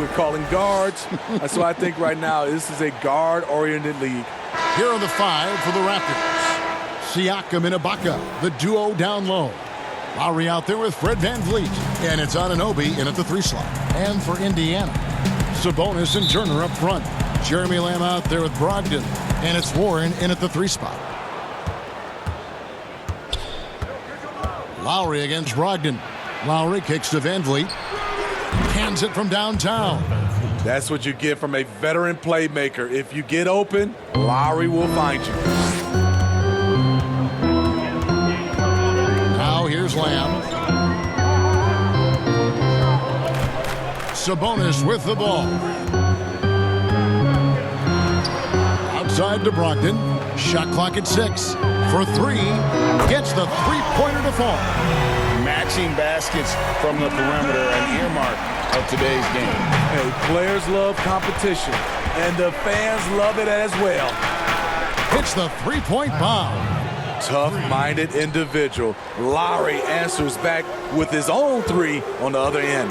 with calling guards. So I think right now this is a guard-oriented league. Here are the 5 for the Raptors. Siakam and Ibaka, the duo down low. Lowry out there with Fred VanVleet. And it's Anunoby in at the 3 slot. And for Indiana, Sabonis and Turner up front. Jeremy Lamb out there with Brogdon. And it's Warren in at the 3 spot. Lowry against Brogdon. Lowry kicks to VanVleet. Hands it from downtown. That's what you get from a veteran playmaker. If you get open, Lowry will find you. Now here's Lamb. Sabonis with the ball. Outside to Brogdon. Shot clock at 6. For 3. Gets the three-pointer to fall. Matching baskets from the perimeter, an earmark of today's game. Hey, players love competition, and the fans love it as well. Hits the three-point bomb. Tough-minded individual. Lowry answers back with his own 3 on the other end.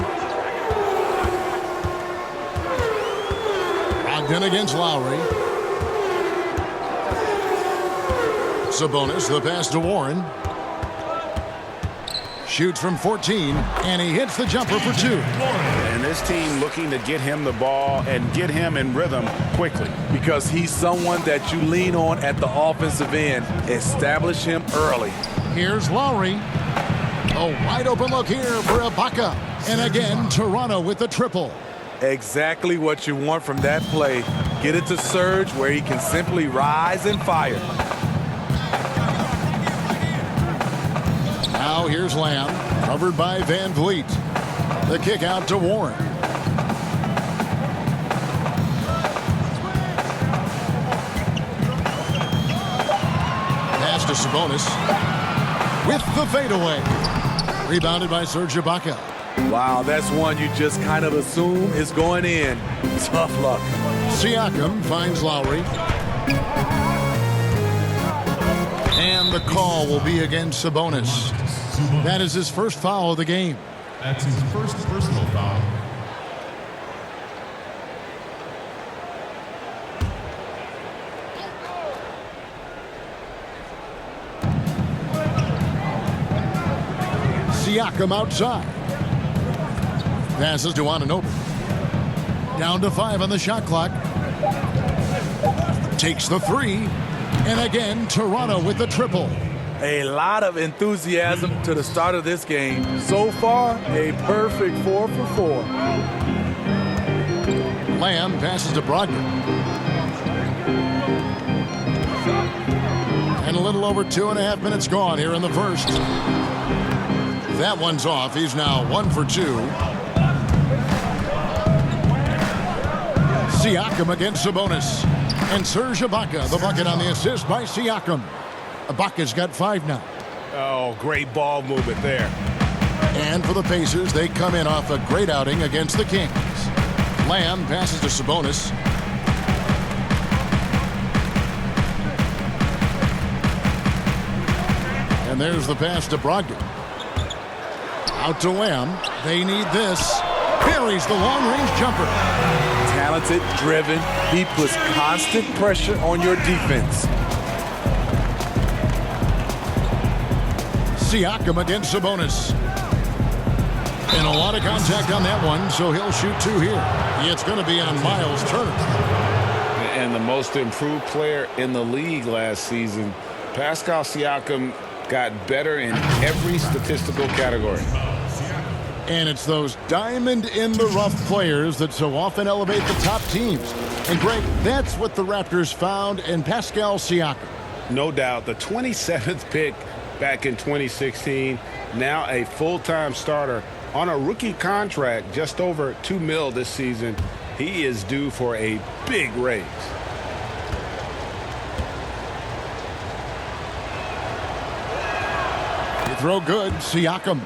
Brogdon against Lowry. Sabonis, the pass to Warren. Shoots from 14, and he hits the jumper for 2. And this team looking to get him the ball and get him in rhythm quickly. Because he's someone that you lean on at the offensive end. Establish him early. Here's Lowry. A wide open look here for Ibaka. And again, Toronto with the triple. Exactly what you want from that play. Get it to Serge where he can simply rise and fire. Now here's Lamb, covered by VanVleet. The kick out to Warren. Pass to Sabonis. With the fadeaway. Rebounded by Serge Ibaka. Wow, that's one you just kind of assume is going in. Tough luck. Siakam finds Lowry. And the call will be against Sabonis. That is his first foul of the game. That's his first personal foul. Siakam outside. Passes to Anunoby. Down to 5 on the shot clock. Takes the 3. And again, Toronto with the triple. A lot of enthusiasm to the start of this game. So far, a perfect 4 for 4. Lamb passes to Brogdon. And a little over 2.5 minutes gone here in the first. That one's off. He's now 1 for 2. Siakam against Sabonis. And Serge Ibaka, the bucket on the assist by Siakam. Ibaka's got 5 now. Oh, great ball movement there. And for the Pacers, they come in off a great outing against the Kings. Lamb passes to Sabonis. And there's the pass to Brogdon. Out to Lamb. They need this. Buries the long-range jumper. Talented, driven. He puts constant pressure on your defense. Siakam against Sabonis. And a lot of contact on that one, so he'll shoot 2 here. It's going to be on Miles Turner. And the most improved player in the league last season, Pascal Siakam, got better in every statistical category. And it's those diamond-in-the-rough players that so often elevate the top teams. And, Greg, that's what the Raptors found in Pascal Siakam. No doubt. The 27th pick back in 2016, now a full-time starter on a rookie contract, just over $2 million this season. He is due for a big raise. You throw good, Siakam.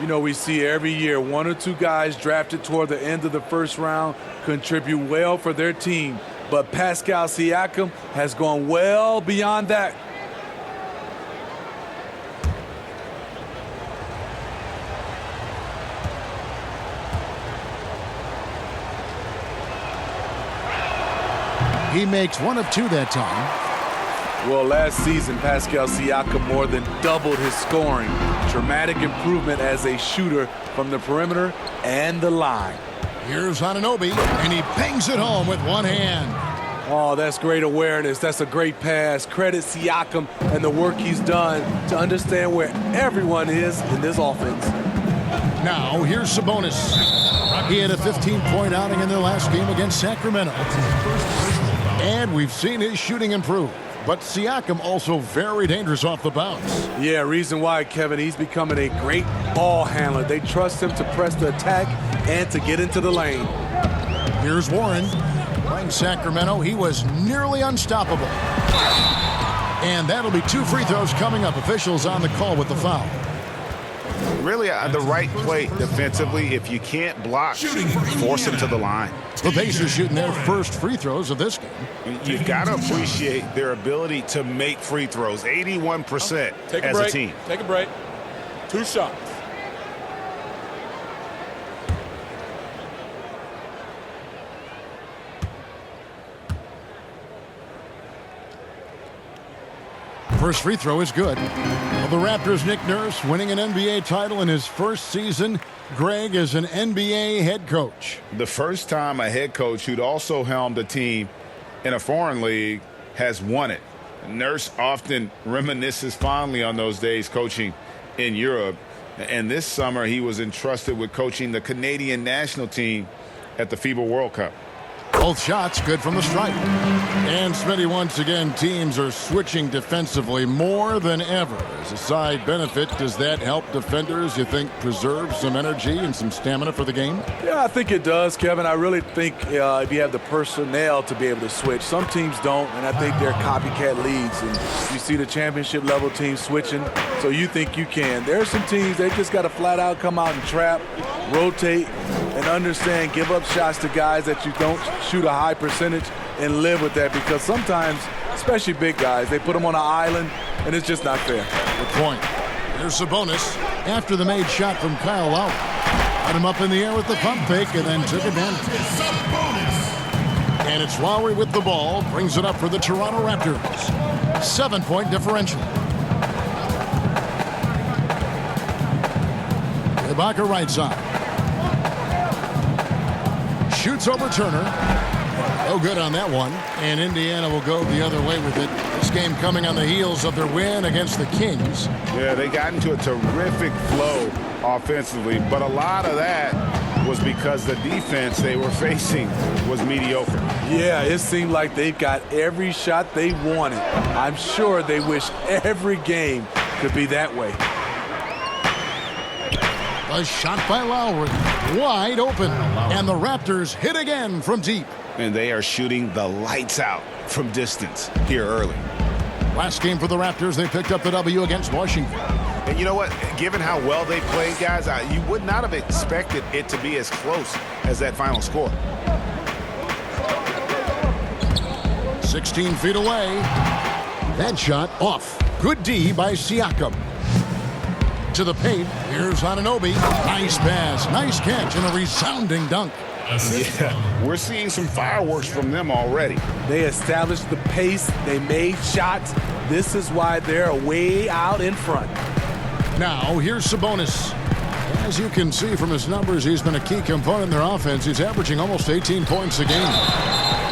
You know, we see every year 1 or 2 guys drafted toward the end of the first round contribute well for their team. But Pascal Siakam has gone well beyond that. He makes one of two that time. Well, last season, Pascal Siakam more than doubled his scoring. Dramatic improvement as a shooter from the perimeter and the line. Here's Anunoby, and he bangs it home with one hand. Oh, that's great awareness. That's a great pass. Credit Siakam and the work he's done to understand where everyone is in this offense. Now, here's Sabonis. He had a 15-point outing in their last game against Sacramento. And we've seen his shooting improve. But Siakam also very dangerous off the bounce. Yeah, reason why, Kevin, he's becoming a great ball handler. They trust him to press the attack and to get into the lane. Here's Warren. Playing Sacramento, he was nearly unstoppable. And that'll be 2 free throws coming up. Officials on the call with the foul. Really, the right play defensively. If you can't block, force him to the line. The Pacers shooting their first free throws of this game. You've got to appreciate their ability to make free throws. 81% as a team. Take a break. 2 shots. First free throw is good. Well, the Raptors' Nick Nurse winning an NBA title in his first season. Greg is an NBA head coach. The first time a head coach who'd also helmed a team in a foreign league has won it. Nurse often reminisces fondly on those days coaching in Europe. And this summer he was entrusted with coaching the Canadian national team at the FIBA World Cup. Both shots good from the stripe. And Smitty, once again, teams are switching defensively more than ever. As a side benefit, does that help defenders, you think, preserve some energy and some stamina for the game? Yeah, I think it does, Kevin. I really think if you have the personnel to be able to switch. Some teams don't, and I think they're copycat leagues. And you see the championship level teams switching, so you think you can. There are some teams, they just got to flat out come out and trap, rotate, and understand, give up shots to guys that you don't shoot a high percentage and live with that, because sometimes, especially big guys, they put them on an island and it's just not fair. Good point. Here's Sabonis after the made shot from Kyle Lowry. Got him up in the air with the pump fake and then took advantage. And it's Lowry with the ball, brings it up for the Toronto Raptors. 7-point differential. Ibaka right side. Shoots over Turner. No good on that one. And Indiana will go the other way with it. This game coming on the heels of their win against the Kings. Yeah, they got into a terrific flow offensively, but a lot of that was because the defense they were facing was mediocre. Yeah, it seemed like they've got every shot they wanted. I'm sure they wish every game could be that way. A shot by Lowry, wide open, and the Raptors hit again from deep. And they are shooting the lights out from distance here early. Last game for the Raptors, they picked up the W against Washington. And you know what? Given how well they played, guys, you would not have expected it to be as close as that final score. 16 feet away. That shot off. Good D by Siakam. To the paint. Here's Anunoby. Nice pass. Nice catch and a resounding dunk. Yeah, we're seeing some fireworks from them already. They established the pace. They made shots. This is why they're way out in front. Now, here's Sabonis. As you can see from his numbers, he's been a key component in their offense. He's averaging almost 18 points a game.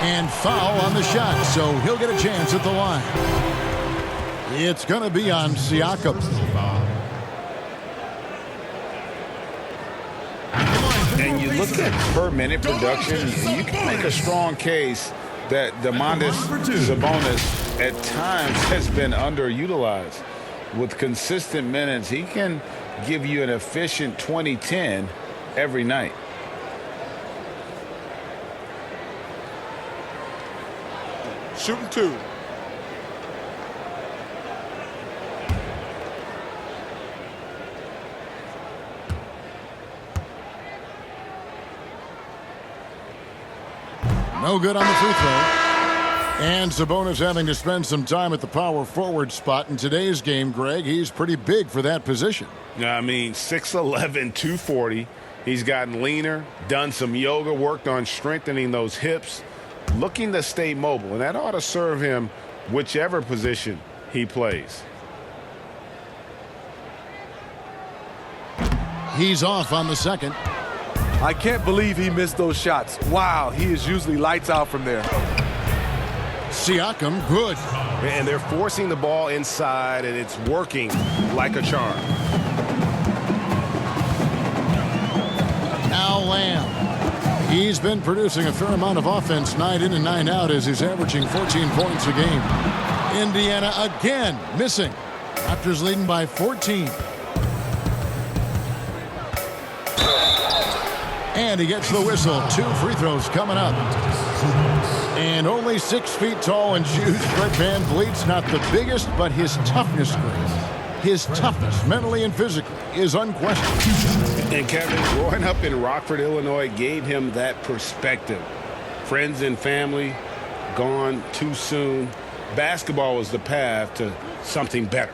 And foul on the shot, so he'll get a chance at the line. It's going to be on Siakam. And you look at per-minute production, you can make a strong case that Domantas Sabonis at times has been underutilized. With consistent minutes, he can give you an efficient 20-10 every night. Shooting 2. No good on the free throw. And Sabonis having to spend some time at the power forward spot in today's game, Greg. He's pretty big for that position. I mean, 6'11", 240. He's gotten leaner, done some yoga, worked on strengthening those hips. looking to stay mobile, and that ought to serve him whichever position he plays. He's off on the second. I can't believe he missed those shots. Wow, he is usually lights out from there. Siakam, good. And they're forcing the ball inside, and it's working like a charm. Now Lamb. He's been producing a fair amount of offense night in and night out as he's averaging 14 points a game. Indiana again missing. Raptors leading by 14. And he gets the whistle. 2 free throws coming up. And only 6 feet tall in shoes. Fred VanVleet's not the biggest, but his toughness grade, his toughness, mentally and physically, is unquestioned. And Kevin, growing up in Rockford, Illinois, gave him that perspective. Friends and family gone too soon. Basketball was the path to something better.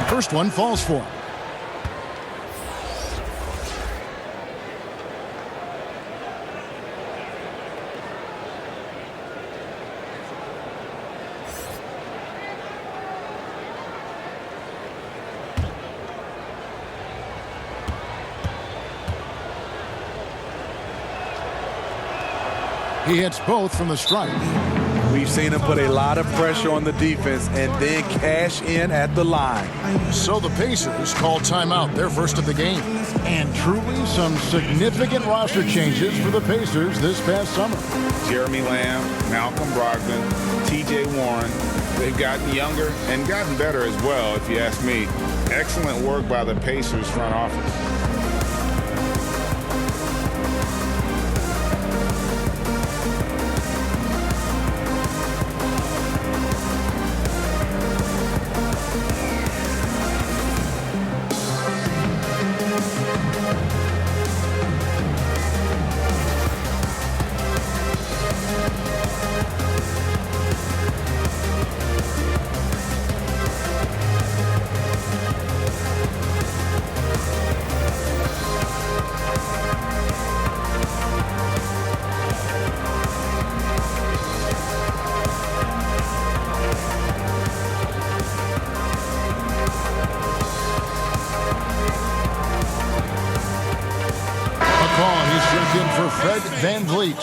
First one falls for him. He hits both from the stripe. We've seen him put a lot of pressure on the defense and then cash in at the line. So the Pacers call timeout, their first of the game. And truly some significant roster changes for the Pacers this past summer. Jeremy Lamb, Malcolm Brogdon, T.J. Warren. They've gotten younger and gotten better as well, if you ask me. Excellent work by the Pacers front office. For Fred VanVleet.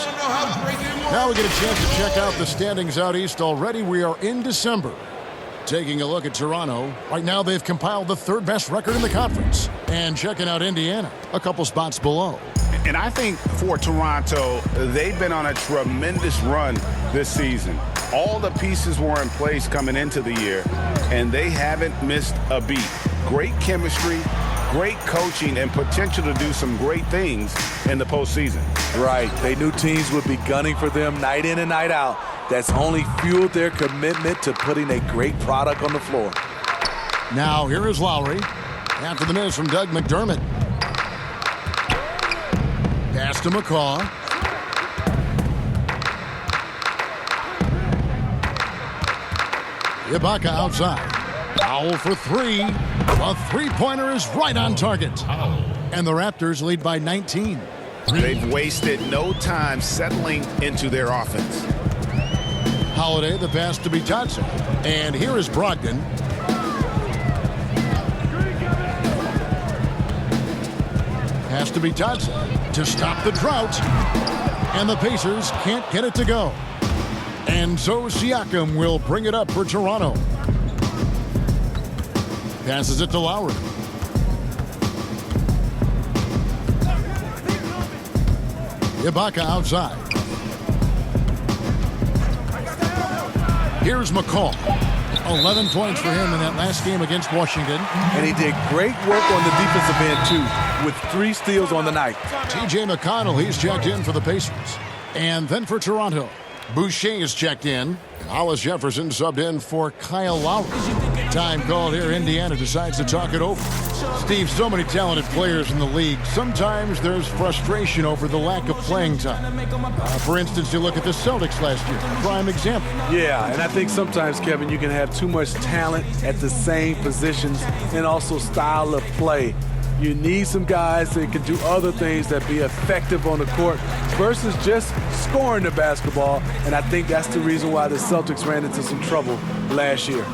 Now we get a chance to check out the standings out east already. We are in December. Taking a look at Toronto. Right now they've compiled the 3rd best record in the conference. And checking out Indiana, a couple spots below. And I think for Toronto, they've been on a tremendous run this season. All the pieces were in place coming into the year, and they haven't missed a beat. Great chemistry, great coaching, and potential to do some great things in the postseason. Right. They knew teams would be gunning for them night in and night out. That's only fueled their commitment to putting a great product on the floor. Now here is Lowry. After the miss from Doug McDermott. Pass to McCaw. Ibaka outside. Foul for 3. A three-pointer is right on target. And the Raptors lead by 19. They've wasted no time settling into their offense. Holiday, the pass to Bitadze. And here is Brogdon. Pass to Bitadze to stop the drought. And the Pacers can't get it to go. And so Siakam will bring it up for Toronto. Passes it to Lowry. Ibaka outside. Here's McCall. 11 points for him in that last game against Washington. And he did great work on the defensive end, too, with 3 steals on the night. T.J. McConnell, he's checked in for the Pacers. And then for Toronto, Boucher is checked in. And Hollis Jefferson subbed in for Kyle Lowry. Time called here. Indiana decides to talk it over. Steve, so many talented players in the league. Sometimes there's frustration over the lack of playing time. For instance, you look at the Celtics last year. Prime example. Yeah, and I think sometimes, Kevin, you can have too much talent at the same positions and also style of play. You need some guys that can do other things that be effective on the court versus just scoring the basketball. And I think that's the reason why the Celtics ran into some trouble last year.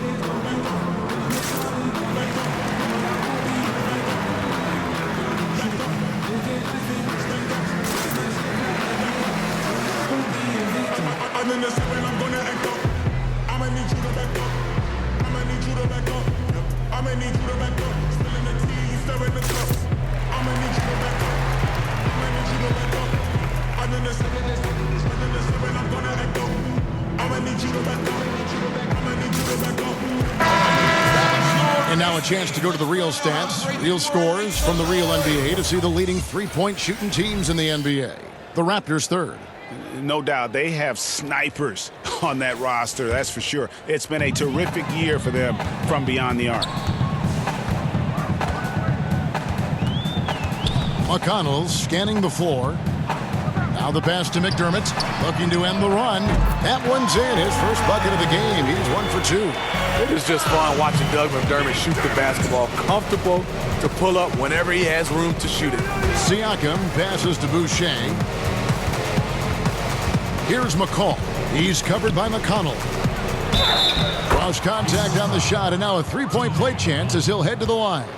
And now a chance to go to the real stats, real scores from the real NBA to see the leading three-point shooting teams in the NBA. The Raptors third. No doubt they have snipers on that roster, that's for sure. It's been a terrific year for them from beyond the arc. McConnell scanning the floor. Now the pass to McDermott, looking to end the run. That one's in, his first bucket of the game. He's 1 for 2. It is just fun watching Doug McDermott shoot the basketball. Comfortable to pull up whenever he has room to shoot it. Siakam passes to Boucher. Here's McCall. He's covered by McConnell. Cross contact on the shot, and now a three-point play chance as he'll head to the line.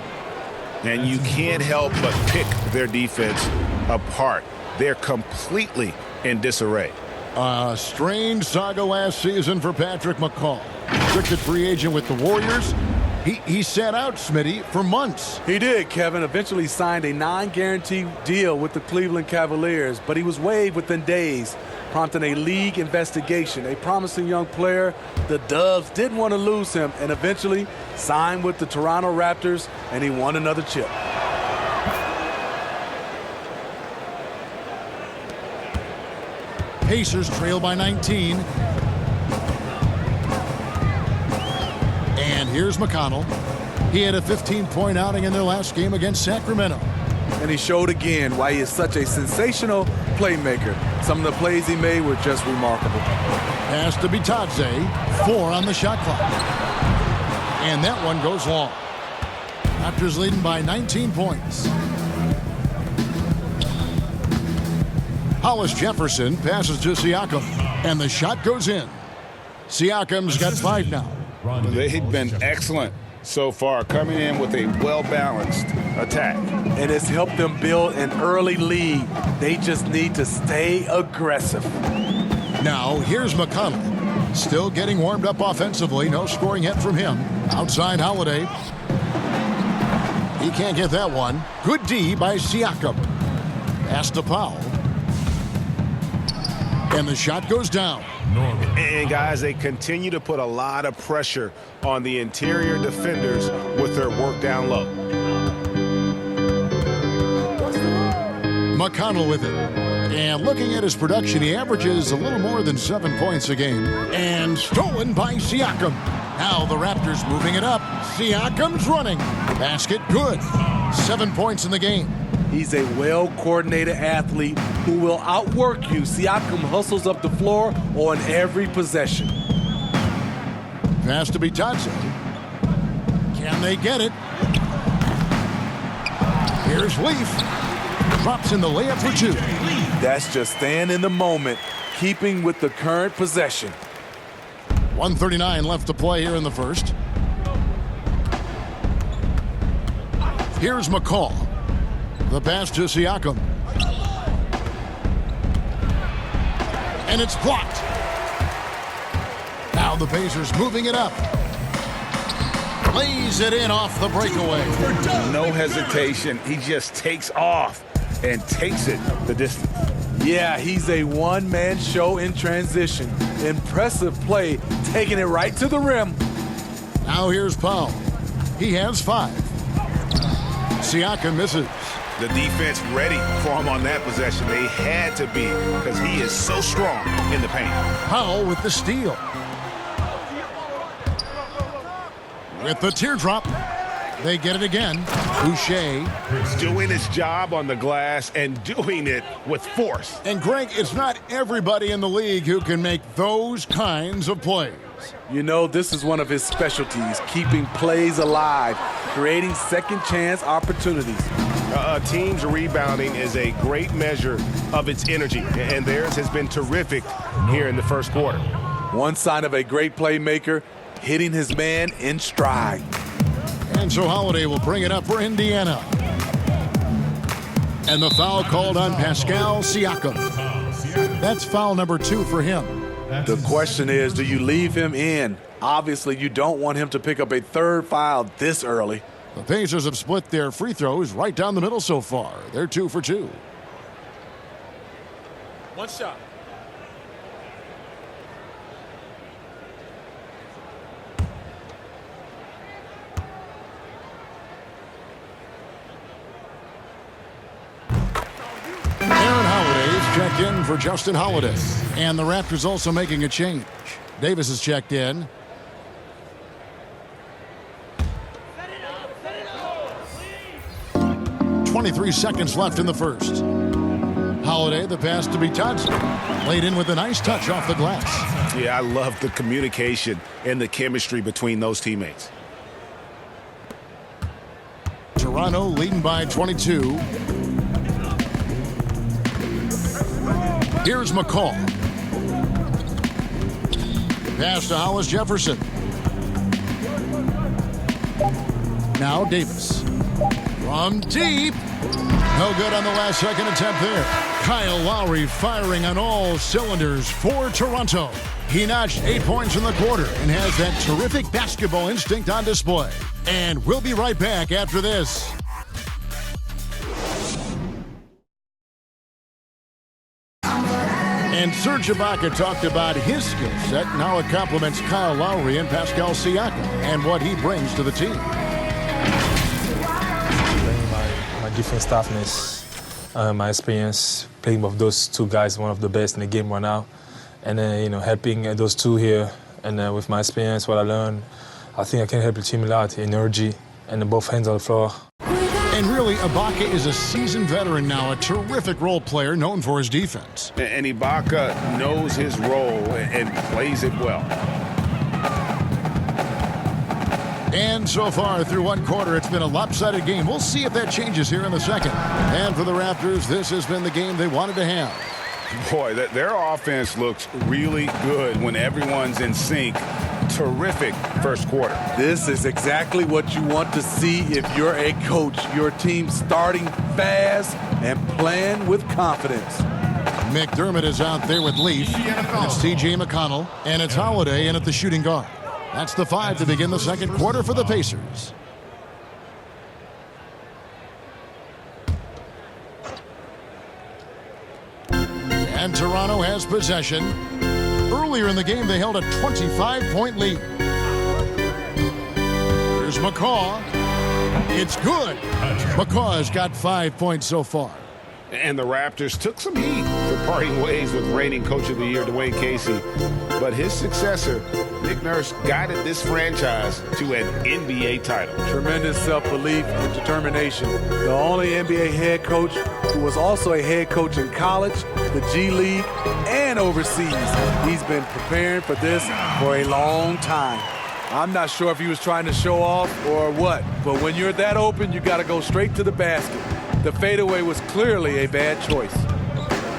And you can't help but pick their defense apart. They're completely in disarray. A strange saga last season for Patrick McCall. Restricted free agent with the Warriors. He sat out, Smitty, for months. He did, Kevin. Eventually signed a non-guaranteed deal with the Cleveland Cavaliers, but he was waived within days, prompting a league investigation. A promising young player, the Dubs didn't want to lose him, and eventually signed with the Toronto Raptors, and he won another chip. Pacers trail by 19. And here's McConnell. He had a 15-point outing in their last game against Sacramento. And he showed again why he is such a sensational playmaker. Some of the plays he made were just remarkable. Pass to Bitadze. 4 on the shot clock. And that one goes long. Raptors leading by 19 points. Hollis Jefferson passes to Siakam. And the shot goes in. Siakam's got 5 now. They've been excellent so far, coming in with a well-balanced attack. And it's helped them build an early lead. They just need to stay aggressive. Now, here's McConnell. Still getting warmed up offensively. No scoring yet from him. Outside Holiday. He can't get that one. Good D by Siakam. Pass to Powell. And the shot goes down. And guys, they continue to put a lot of pressure on the interior defenders with their work down low. McConnell with it. And looking at his production, he averages a little more than 7 points a game. And stolen by Siakam. Now the Raptors moving it up. Siakam's running. Basket good. 7 points in the game. He's a well-coordinated athlete who will outwork you. Siakam hustles up the floor on every possession. Pass to Bitadze. Can they get it? Here's Leaf. Drops in the layup for 2. That's just staying in the moment, keeping with the current possession. 1:39 left to play here in the first. Here's McCall. The pass to Siakam. And it's blocked. Now the Pacers moving it up. Lays it in off the breakaway. No hesitation. He just takes off and takes it the distance. Yeah, he's a one-man show in transition. Impressive play, taking it right to the rim. Now here's Powell. He has 5. Siakam misses. The defense ready for him on that possession. They had to be, because he is so strong in the paint. Powell with the steal. with the teardrop. They get it again. Boucher. Doing his job on the glass and doing it with force. And Greg, it's not everybody in the league who can make those kinds of plays. You know, this is one of his specialties, keeping plays alive, creating second chance opportunities. A team's rebounding is a great measure of its energy, and theirs has been terrific here in the first quarter. One sign of a great playmaker, hitting his man in stride. And so Holiday will bring it up for Indiana. And the foul called on Pascal Siakam. That's foul number 2 for him. The question is, do you leave him in? Obviously, you don't want him to pick up a third foul this early. The Pacers have split their free throws right down the middle so far. They're 2 for 2. One shot. Aaron Holiday's checked in for Justin Holiday. And the Raptors also making a change. Davis is checked in. .23 seconds left in the first. Holiday, the pass to be touched. Laid in with a nice touch off the glass. Yeah, I love the communication and the chemistry between those teammates. Toronto leading by 22. Here's McCall. Pass to Hollis Jefferson. Now Davis. From deep. No good on the last second attempt there. Kyle Lowry firing on all cylinders for Toronto. He notched 8 points in the quarter and has that terrific basketball instinct on display. And we'll be right back after this. And Serge Ibaka talked about his skill set and how it complements Kyle Lowry and Pascal Siakam and what he brings to the team. My defense toughness, my experience playing with those two guys, one of the best in the game right now, and then helping those two here, and with my experience, what I learned, I think I can help the team a lot, energy, and both hands on the floor. And really, Ibaka is a seasoned veteran now, a terrific role player known for his defense. And Ibaka knows his role and plays it well. And so far, through one quarter, it's been a lopsided game. We'll see if that changes here in the second. And for the Raptors, this has been the game they wanted to have. Boy, their offense looks really good when everyone's in sync. Terrific first quarter. This is exactly what you want to see if you're a coach. Your team starting fast and playing with confidence. McDermott is out there with Leaf. It's T.J. McConnell. And it's Holiday in at the shooting guard. That's the 5 to begin the second quarter for the Pacers. And Toronto has possession. Earlier in the game, they held a 25-point lead. Here's McCaw. It's good. McCaw has got 5 points so far. And the Raptors took some heat for parting ways with reigning Coach of the Year, Dwayne Casey. But his successor, Nick Nurse, guided this franchise to an NBA title. Tremendous self-belief and determination. The only NBA head coach who was also a head coach in college, the G League, and overseas. He's been preparing for this for a long time. I'm not sure if he was trying to show off or what, but when you're that open, you got to go straight to the basket. The fadeaway was clearly a bad choice.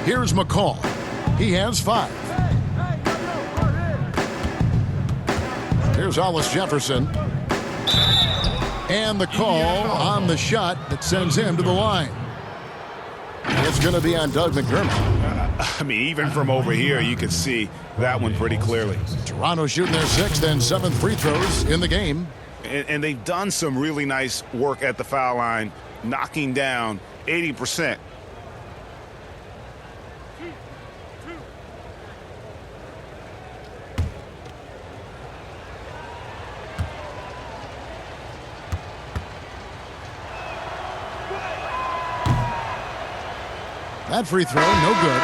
Here's McCall. He has 5. Here's Hollis Jefferson. And the call on the shot that sends him to the line. It's going to be on Doug McDermott. I mean, even from over here, you can see that one pretty clearly. Toronto shooting their 6th and 7th free throws in the game. And they've done some really nice work at the foul line, knocking down 80%. That free throw, no good.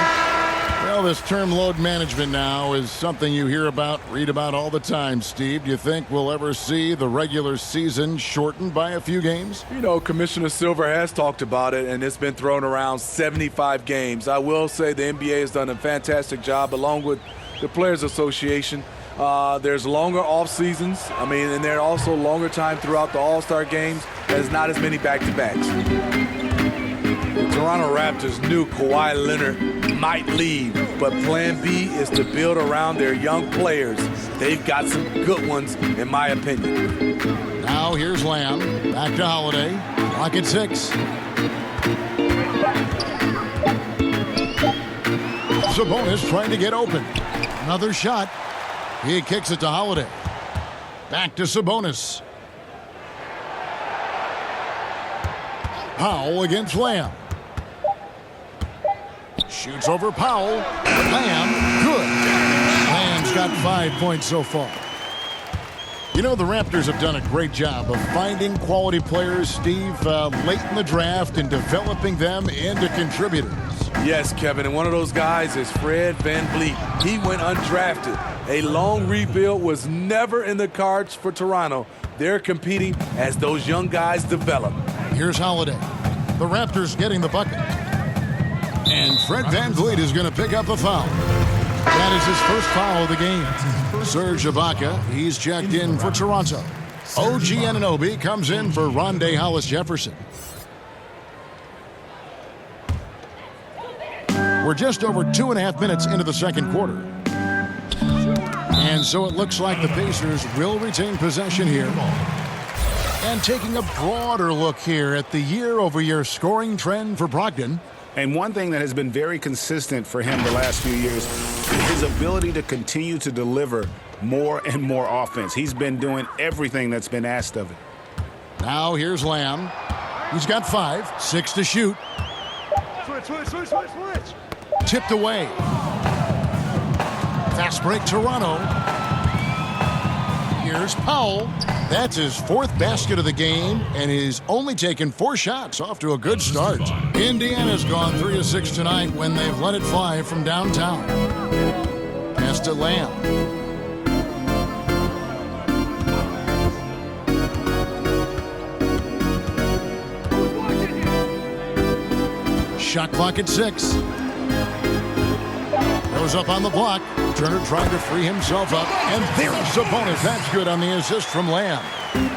Well, this term load management now is something you hear about, read about all the time, Steve. Do you think we'll ever see the regular season shortened by a few games? You know, Commissioner Silver has talked about it, and it's been thrown around 75 games. I will say the NBA has done a fantastic job, along with the Players Association. There's longer off seasons. And there are also longer time throughout the All-Star games. There's not as many back-to-backs. The Toronto Raptors knew Kawhi Leonard might leave, but plan B is to build around their young players. They've got some good ones, in my opinion. Now here's Lamb. Back to Holiday. Clock at 6. Sabonis trying to get open. Another shot. He kicks it to Holiday. Back to Sabonis. Powell against Lamb. Shoots over Powell. Lamb, good. Lamb's got 5 points so far. You know, the Raptors have done a great job of finding quality players, Steve, late in the draft and developing them into contributors. Yes, Kevin, and one of those guys is Fred VanVleet. He went undrafted. A long rebuild was never in the cards for Toronto. They're competing as those young guys develop. Here's Holiday. The Raptors getting the bucket. And Fred VanVleet is going to pick up a foul. That is his first foul of the game. Serge Ibaka, he's checked in for Toronto. OG Anunoby comes in for Rondé Hollis-Jefferson. We're just over 2.5 minutes into the second quarter. And so it looks like the Pacers will retain possession here. And taking a broader look here at the year-over-year scoring trend for Brogdon. And one thing that has been very consistent for him the last few years is his ability to continue to deliver more and more offense. He's been doing everything that's been asked of him. Now here's Lamb. He's got 5, 6 to shoot. Switch. Tipped away. Fast break Toronto. Here's Powell. That's his 4th basket of the game, and he's only taken 4 shots. Off to a good start. Indiana's gone 3 of 6 tonight when they've let it fly from downtown. Pass to Lamb. Shot clock at 6. Goes up on the block. Turner trying to free himself up. And there's Sabonis. That's good on the assist from Lamb.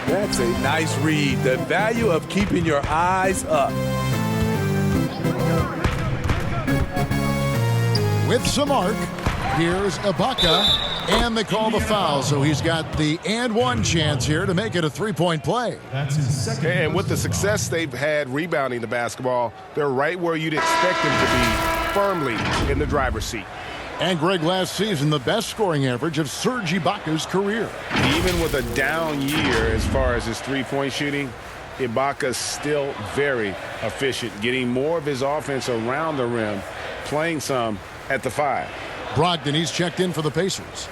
That's a nice read. The value of keeping your eyes up. With some arc, here's Ibaka. And they call the foul. So he's got the and one chance here to make it a 3-point play. That's his second. And with the success they've had rebounding the basketball, they're right where you'd expect them to be, firmly in the driver's seat. And Greg, last season, the best scoring average of Serge Ibaka's career. Even with a down year as far as his three-point shooting, Ibaka's still very efficient, getting more of his offense around the rim, playing some at the 5. Brogdon, he's checked in for the Pacers.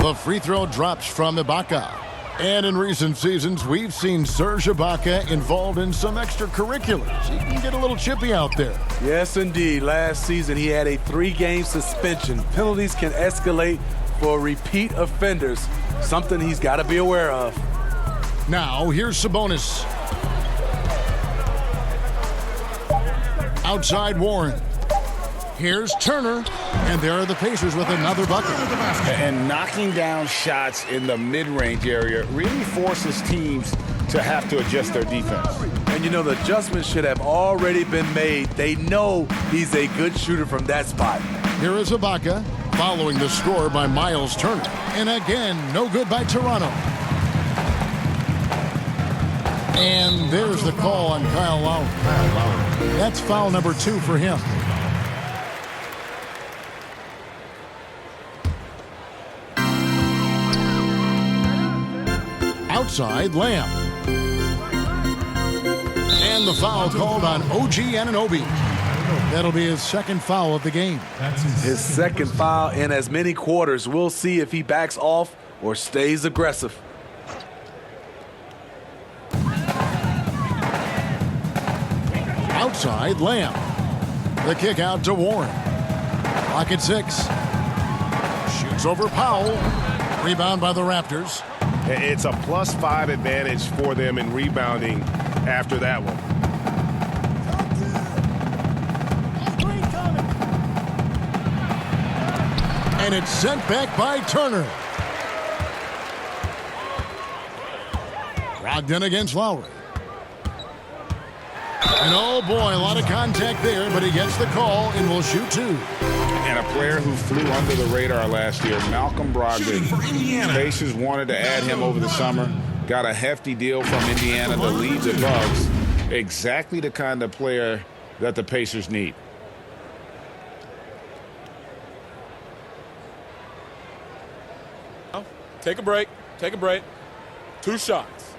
The free throw drops from Ibaka. And in recent seasons, we've seen Serge Ibaka involved in some extracurriculars. He can get a little chippy out there. Yes, indeed. Last season, he had a 3-game suspension. Penalties can escalate for repeat offenders, something he's got to be aware of. Now, here's Sabonis. Outside Warren. Here's Turner. And there are the Pacers with another bucket. And knocking down shots in the mid-range area really forces teams to have to adjust their defense. And you know, the adjustments should have already been made. They know he's a good shooter from that spot. Here is Ibaka, following the score by Miles Turner. And again, no good by Toronto. And there's the call on Kyle Lowry. That's foul number 2 for him. Outside, Lamb. And the foul called on OG Anunoby. That'll be his second foul of the game. That's His second foul in as many quarters. We'll see if he backs off or stays aggressive. Outside, Lamb. The kick out to Warren. Clock at 6. Shoots over Powell. Rebound by the Raptors. It's a +5 advantage for them in rebounding after that one. And it's sent back by Turner. Brogdon against Lowry. And oh boy, a lot of contact there, but he gets the call and will shoot 2. And a player who flew under the radar last year, Malcolm Brogdon. Pacers wanted to add him over the summer. Got a hefty deal from Indiana to lead the Bucks. Exactly the kind of player that the Pacers need. Take a break. Take a break. 2 shots.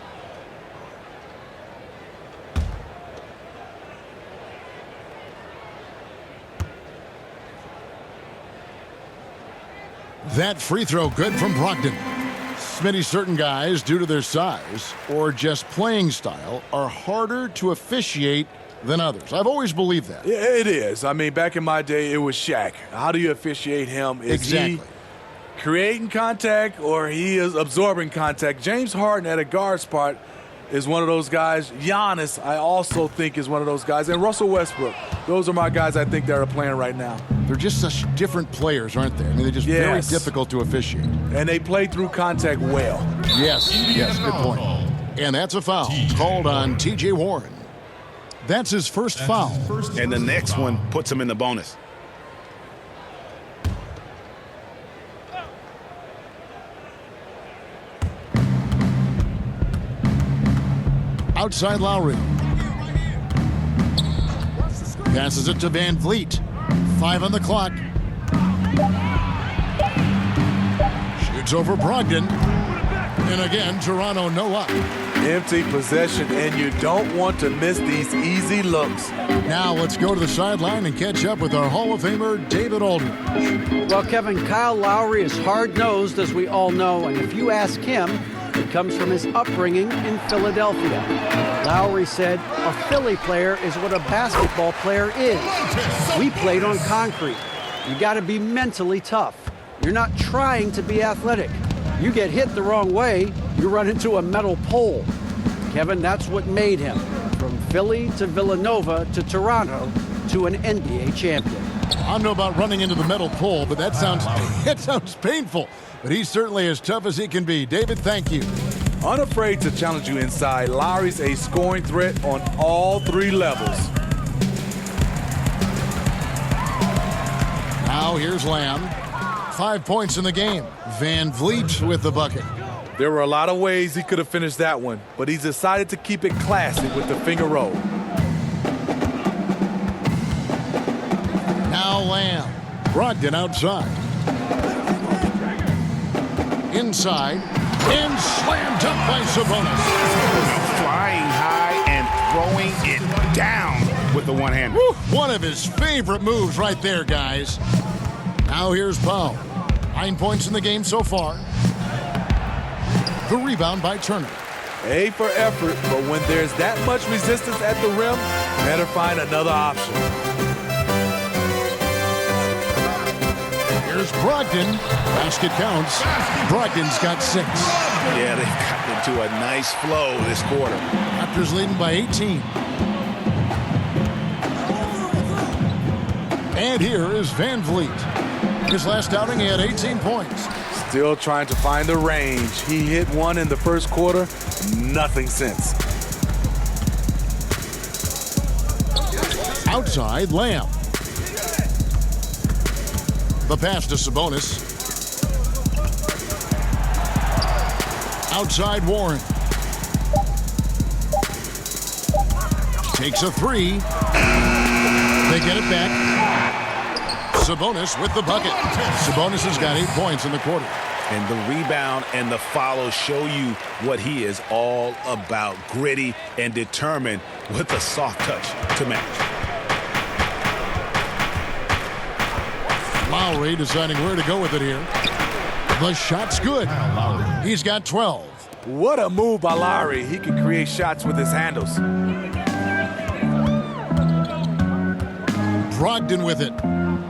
That free throw good from Brogdon. Smitty, certain guys, due to their size or just playing style, are harder to officiate than others. I've always believed that. Yeah, it is. I mean, back in my day, it was Shaq. How do you officiate him? Is Exactly. he creating contact or he is absorbing contact? James Harden at a guard spot is one of those guys. Giannis, I also think, is one of those guys. And Russell Westbrook. Those are my guys I think that are playing right now. They're just such different players, aren't they? I mean, they're just very Yes. difficult to officiate. And they play through contact well. Yes, good point. And that's a foul called on T.J. Warren. That's his first foul. And the next one puts him in the bonus. Outside Lowry. Passes it to Van Vliet. 5 on the clock. Shoots over Brogdon. And again, Toronto no luck. Empty possession, and you don't want to miss these easy looks. Now let's go to the sideline and catch up with our Hall of Famer, David Aldridge. Well, Kevin, Kyle Lowry is hard-nosed, as we all know, and if you ask him, it comes from his upbringing in Philadelphia. Lowry said, "A Philly player is what a basketball player is. We played on concrete. You got to be mentally tough. You're not trying to be athletic. You get hit the wrong way, you run into a metal pole." Kevin, that's what made him. From Philly to Villanova to Toronto to an NBA champion. I don't know about running into the metal pole, but that sounds painful. But he's certainly as tough as he can be. David, thank you. Unafraid to challenge you inside, Lowry's a scoring threat on all 3 levels. Now here's Lamb. 5 points in the game. Van Vliet with the bucket. There were a lot of ways he could have finished that one, but he's decided to keep it classy with the finger roll. Now Lamb. Brogdon outside. Inside. And slam dunk by Sabonis. Flying high and throwing it down with the one-hand. Woo, one of his favorite moves right there, guys. Now here's Powell. 9 points in the game so far. The rebound by Turner. A for effort, but when there's that much resistance at the rim, better find another option. Here's Brogdon. Basket counts. Brogdon's got 6. Yeah, they've gotten into a nice flow this quarter. Raptors leading by 18. And here is Van Vliet. His last outing, he had 18 points. Still trying to find the range. He hit one in the first quarter, nothing since. Outside, Lamb. The pass to Sabonis. Outside, Warren. Takes a 3. They get it back. Sabonis with the bucket. Sabonis has got 8 points in the quarter. And the rebound and the follow show you what he is all about. Gritty and determined with a soft touch to match. Lowry deciding where to go with it here. The shot's good. He's got 12. What a move by Lowry. He can create shots with his handles. Brogdon with it.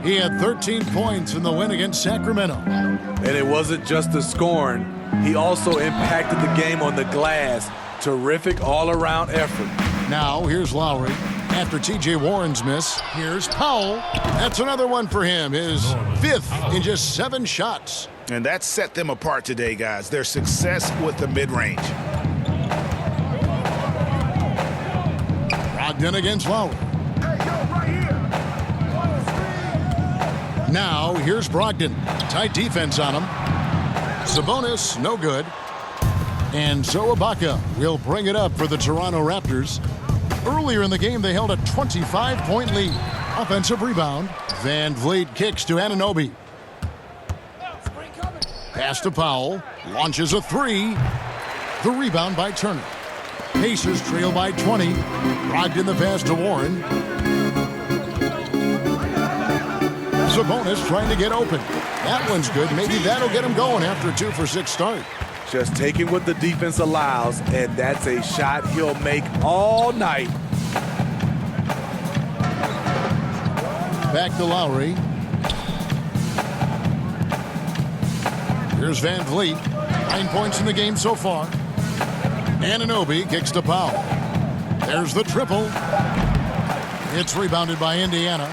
He had 13 points in the win against Sacramento. And it wasn't just the scoring. He also impacted the game on the glass. Terrific all-around effort. Now, here's Lowry. After T.J. Warren's miss, here's Powell. That's another one for him. His 5th in just 7 shots. And that set them apart today, guys. Their success with the mid-range. Brogdon against Lowry. Now, here's Brogdon. Tight defense on him. Sabonis, no good. And so Ibaka will bring it up for the Toronto Raptors. Earlier in the game, they held a 25-point lead. Offensive rebound. Van Vliet kicks to Anunoby. Pass to Powell. Launches a 3. The rebound by Turner. Pacers trail by 20. Brogdon the pass to Warren. Sabonis trying to get open. That one's good. Maybe that'll get him going after a 2-for-6 start. Just taking what the defense allows, and that's a shot he'll make all night. Back to Lowry. Here's Van Vliet. 9 points in the game so far. Anunoby kicks to Powell. There's the triple. It's rebounded by Indiana.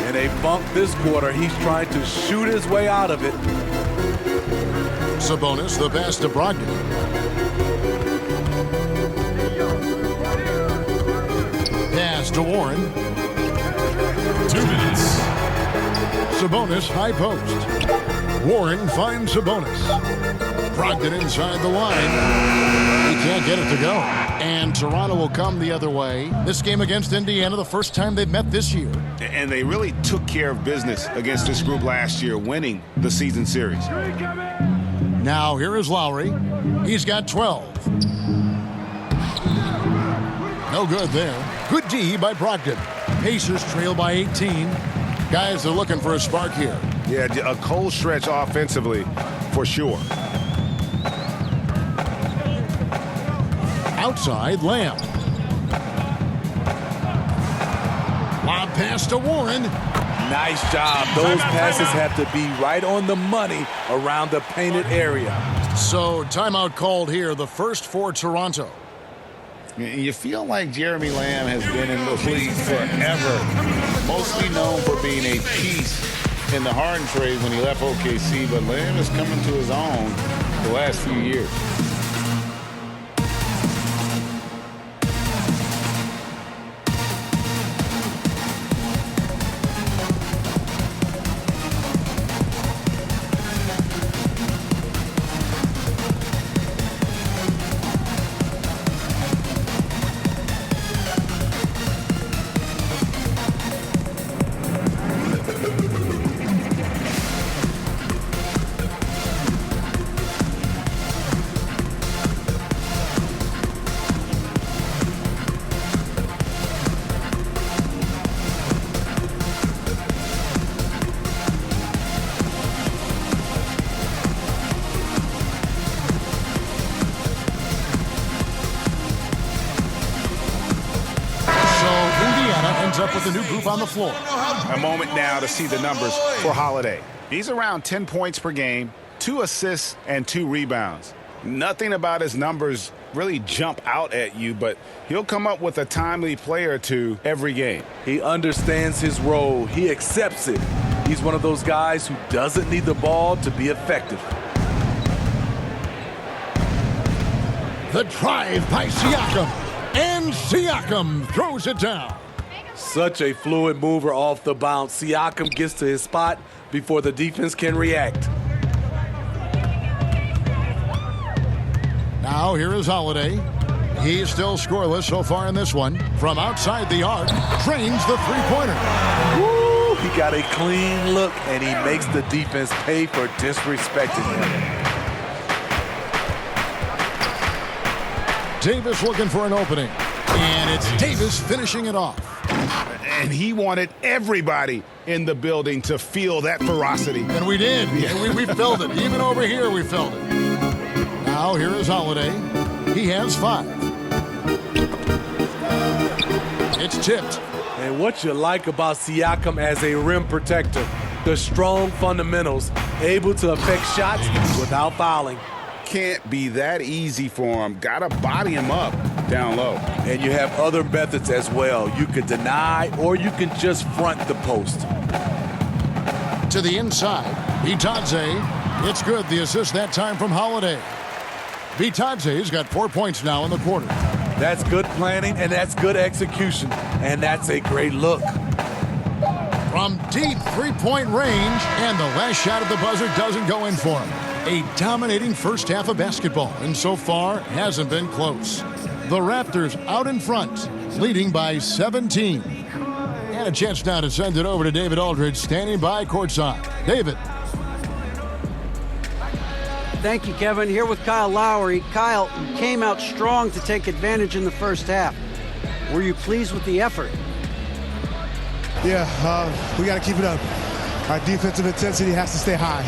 In a funk this quarter, he's trying to shoot his way out of it. Sabonis, the pass to Brogdon. Pass to Warren. 2 minutes. Sabonis, high post. Warren finds Sabonis. Brogdon inside the line. He can't get it to go. And Toronto will come the other way. This game against Indiana, the first time they've met this year. And they really took care of business against this group last year, winning the season series. Now here is Lowry. He's got 12. No good there. Good D by Brogdon. Pacers trail by 18. Guys, they're looking for a spark here. Yeah, a cold stretch offensively for sure. Outside, Lamb. Lob pass to Warren. Nice job. Those passes have to be right on the money around the painted area. So, timeout called here, the first for Toronto. You feel like Jeremy Lamb has been in the league forever. Mostly known for being a piece in the Harden trade when he left OKC, but Lamb is coming to his own the last few years. Up with a new group on the floor. A moment now to see the numbers for Holiday. He's around 10 points per game, 2 assists, and 2 rebounds. Nothing about his numbers really jump out at you, but he'll come up with a timely play or two every game. He understands his role. He accepts it. He's one of those guys who doesn't need the ball to be effective. The drive by Siakam. And Siakam throws it down. Such a fluid mover off the bounce. Siakam gets to his spot before the defense can react. Now here is Holiday. He's still scoreless so far in this one. From outside the arc, drains the three-pointer. Woo! He got a clean look, and he makes the defense pay for disrespecting him. Davis looking for an opening. And it's Davis finishing it off. And he wanted everybody in the building to feel that ferocity. And we did. Yeah. We felt it. Even over here, we felt it. Now, here is Holiday. He has 5. It's tipped. And what you like about Siakam as a rim protector, the strong fundamentals, able to affect shots without fouling. Can't be that easy for him. Got to body him up down low. And you have other methods as well. You could deny or you can just front the post. To the inside, Vitadze. It's good. The assist that time from Holiday. Vitadze's got 4 points now in the quarter. That's good planning and that's good execution. And that's a great look. From deep three-point range, and the last shot at the buzzer doesn't go in for him. A dominating first half of basketball, and so far hasn't been close. The Raptors out in front, leading by 17. And a chance now to send it over to David Aldridge, standing by courtside. David. Thank you, Kevin. Here with Kyle Lowry. Kyle, you came out strong to take advantage in the first half. Were you pleased with the effort? Yeah, we got to keep it up. Our defensive intensity has to stay high.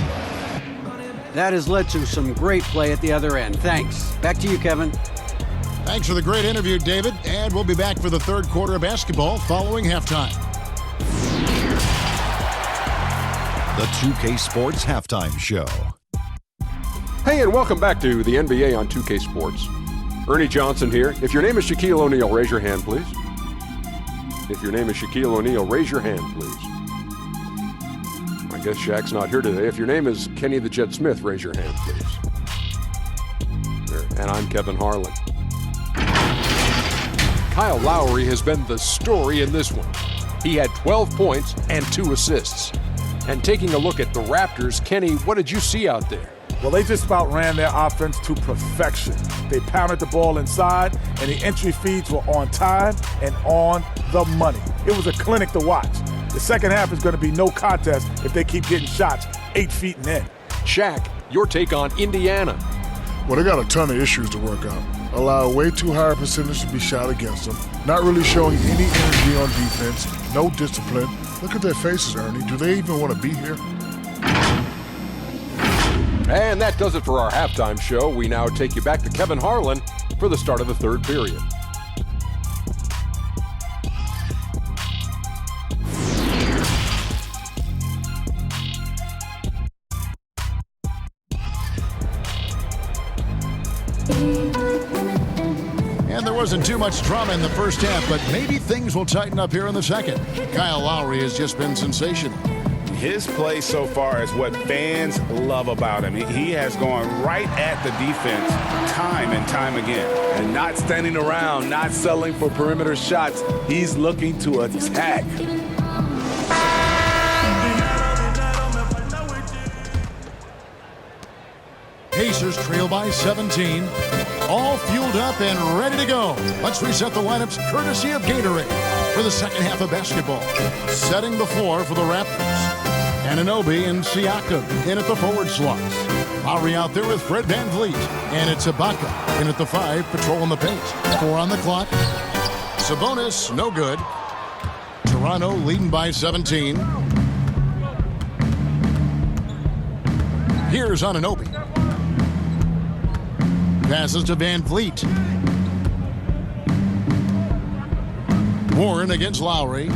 That has led to some great play at the other end. Thanks. Back to you, Kevin. Thanks for the great interview, David. And we'll be back for the third quarter of basketball following halftime. The 2K Sports Halftime Show. Hey, and welcome back to the NBA on 2K Sports. Ernie Johnson here. If your name is Shaquille O'Neal, raise your hand, please. If your name is Shaquille O'Neal, raise your hand, please. I guess Shaq's not here today. If your name is Kenny the Jet Smith, raise your hand, please. There. And I'm Kevin Harlan. Kyle Lowry has been the story in this one. He had 12 points and 2 assists. And taking a look at the Raptors, Kenny, what did you see out there? Well, they just about ran their offense to perfection. They pounded the ball inside, and the entry feeds were on time and on the money. It was a clinic to watch. The second half is going to be no contest if they keep getting shots 8 feet and in. Shaq, your take on Indiana. Well, they got a ton of issues to work out. Allow way too high a percentage to be shot against them. Not really showing any energy on defense. No discipline. Look at their faces, Ernie. Do they even want to be here? And that does it for our halftime show. We now take you back to Kevin Harlan for the start of the third period. And there wasn't too much drama in the first half, but maybe things will tighten up here in the second. Kyle Lowry has just been sensational. His play so far is what fans love about him. He has gone right at the defense time and time again. And not standing around, not settling for perimeter shots. He's looking to attack. Pacers trail by 17. All fueled up and ready to go. Let's reset the lineups courtesy of Gatorade for the second half of basketball. Setting the floor for the Raptors. Anunoby and Siakam in at the forward slots. Lowry out there with Fred VanVleet. And it's Ibaka in at the 5, patrolling the paint. 4 on the clock. Sabonis, no good. Toronto leading by 17. Here's Anunoby. Passes to VanVleet. Warren against Lowry.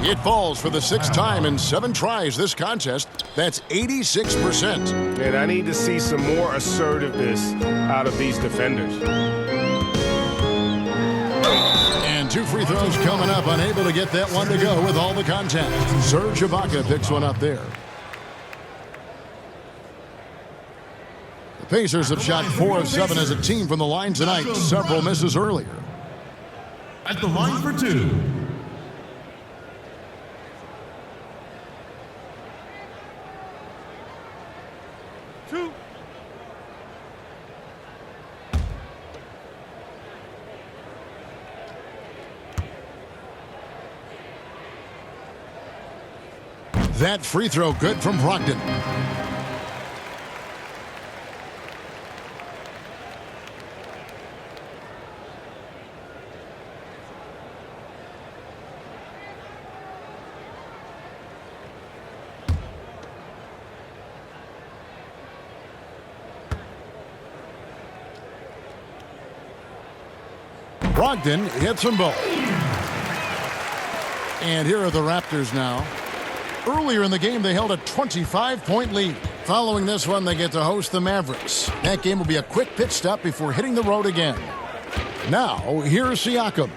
It falls for the 6th time in 7 tries this contest. That's 86%. And I need to see some more assertiveness out of these defenders. And 2 free throws coming up, unable to get that one to go with all the contact. Serge Ibaka picks one up there. The Pacers have shot 4 of 7 as a team from the line tonight. Several misses earlier. At the line for 2. That free throw good from Brogdon. Brogdon hits them both. And here are the Raptors now. Earlier in the game, they held a 25-point lead. Following this one, they get to host the Mavericks. That game will be a quick pit stop before hitting the road again. Now, here's Siakam.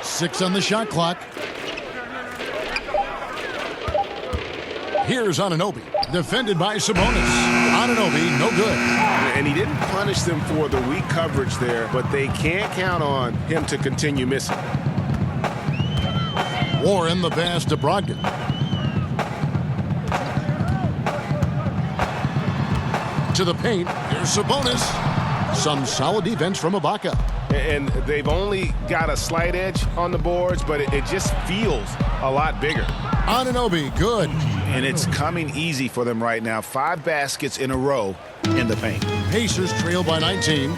6 on the shot clock. Here's Anunoby, defended by Sabonis. Anunoby, no good. And he didn't punish them for the weak coverage there, but they can't count on him to continue missing. Warren the pass to Brogdon. To the paint, here's Sabonis. Some solid defense from Ibaka. And they've only got a slight edge on the boards, but it just feels a lot bigger. Anunoby, good. And it's coming easy for them right now. 5 baskets in a row in the paint. Pacers trail by 19.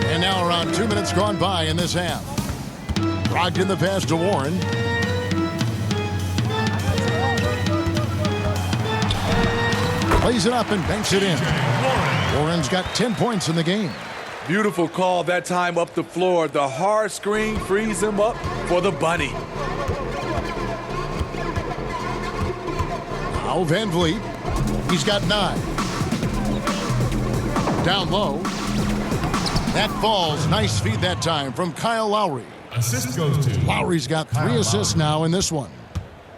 And now around 2 minutes gone by in this half. Brogdon the pass to Warren. Plays it up and banks it in. Warren's got 10 points in the game. Beautiful call that time up the floor. The hard screen frees him up for the bunny. Now Van Vliet. He's got 9. Down low. That falls. Nice feed that time from Kyle Lowry. Assist goes to Lowry's got 3 assists now in this one.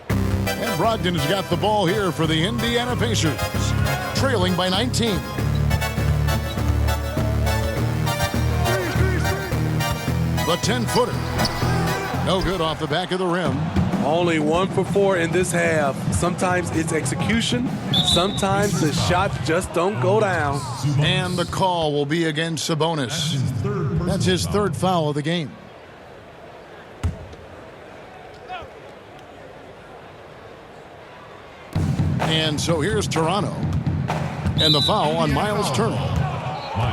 And Brogdon has got the ball here for the Indiana Pacers. Trailing by 19. The 10-footer. No good off the back of the rim. Only 1 for 4 in this half. Sometimes it's execution. Sometimes the shots just don't go down. And the call will be against Sabonis. That's his 3rd foul of the game. And so here's Toronto. And the foul on Miles Turner.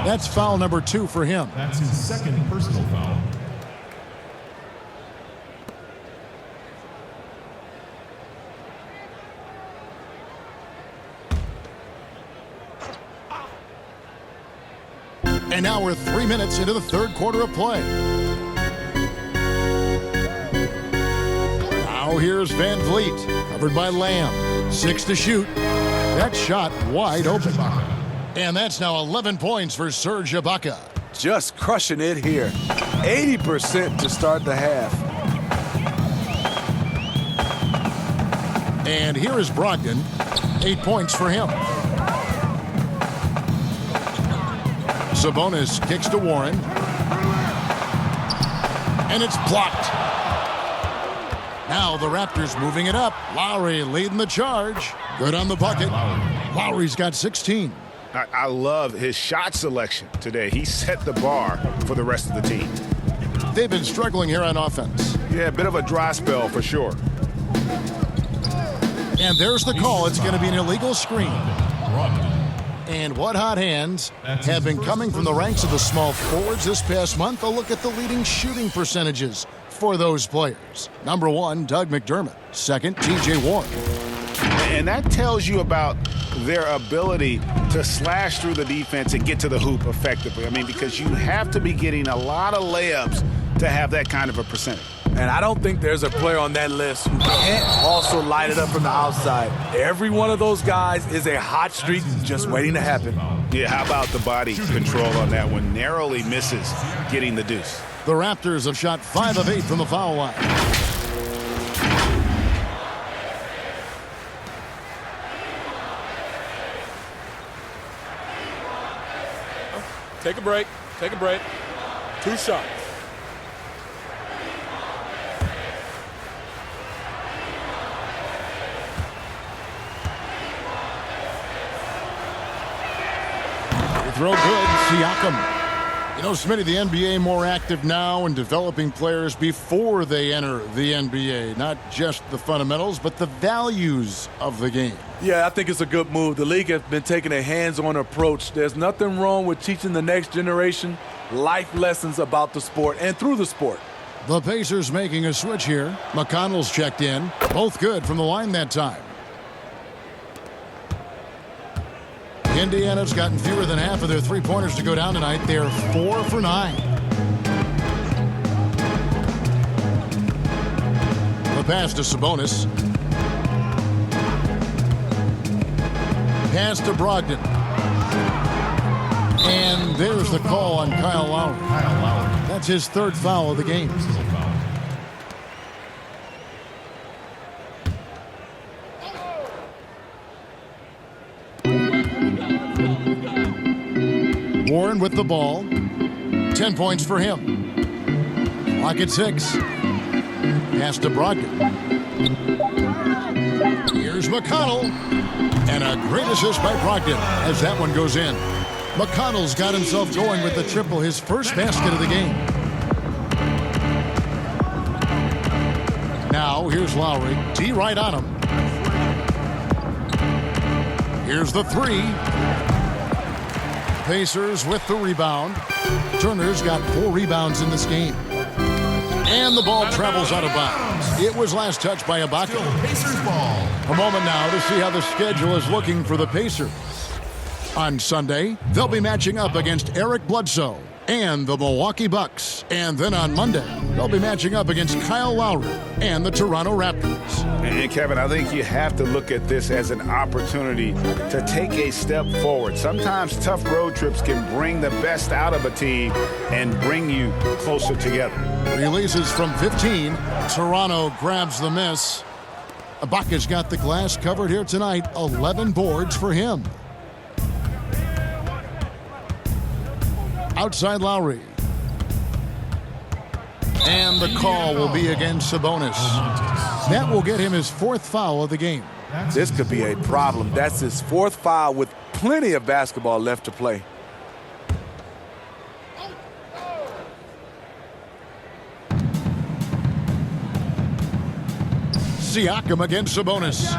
That's foul number 2 for him. That's his 2nd personal foul. And now we're 3 minutes into the 3rd quarter of play. Now here's Van Vliet, covered by Lamb. 6 to shoot. That shot wide open. And that's now 11 points for Serge Ibaka. Just crushing it here. 80% to start the half. And here is Brogdon. 8 points for him. Sabonis kicks to Warren. And it's blocked. Now the Raptors moving it up. Lowry leading the charge. Good on the bucket. Lowry's got 16. I love his shot selection today. He set the bar for the rest of the team. They've been struggling here on offense. Yeah, a bit of a dry spell for sure. And there's the call. It's going to be an illegal screen. And what hot hands have been coming from the ranks of the small forwards this past month. A look at the leading shooting percentages for those players. Number 1, Doug McDermott. 2nd, T.J. Warren. And that tells you about their ability to slash through the defense and get to the hoop effectively. I mean, because you have to be getting a lot of layups to have that kind of a percentage. And I don't think there's a player on that list who can't also light it up from the outside. Every one of those guys is a hot streak just waiting to happen. Yeah, how about the body control on that one? Narrowly misses getting the deuce. The Raptors have shot 5 of 8 from the foul line. Take a break. Take a break. 2 shots. Throw good, Siakam. You know, Smitty, the NBA more active now in developing players before they enter the NBA. Not just the fundamentals, but the values of the game. Yeah, I think it's a good move. The league has been taking a hands-on approach. There's nothing wrong with teaching the next generation life lessons about the sport and through the sport. The Pacers making a switch here. McConnell's checked in. Both good from the line that time. Indiana's gotten fewer than half of their three-pointers to go down tonight. They're 4 for 9. The pass to Sabonis. Pass to Brogdon. And there's the call on Kyle Lowry. That's his third foul of the game. Warren with the ball. 10 points for him. Clock at 6. Pass to Brogdon. Here's McConnell. And a great assist by Brogdon as that one goes in. McConnell's got himself going with the triple, his first basket of the game. Now, here's Lowry. D right on him. Here's the 3. Pacers with the rebound. Turner's got 4 rebounds in this game. And the ball travels out of bounds. It was last touched by Ibaka. Pacers ball. A moment now to see how the schedule is looking for the Pacers. On Sunday, they'll be matching up against Eric Bledsoe and the Milwaukee Bucks. And then on Monday, they'll be matching up against Kyle Lowry and the Toronto Raptors. And Kevin, I think you have to look at this as an opportunity to take a step forward. Sometimes tough road trips can bring the best out of a team and bring you closer together. Releases from 15. Toronto grabs the miss. Ibaka's got the glass covered here tonight. 11 boards for him. Outside Lowry. And the call will be against Sabonis. That will get him his 4th foul of the game. This could be a problem. That's his 4th foul with plenty of basketball left to play. Siakam against Sabonis.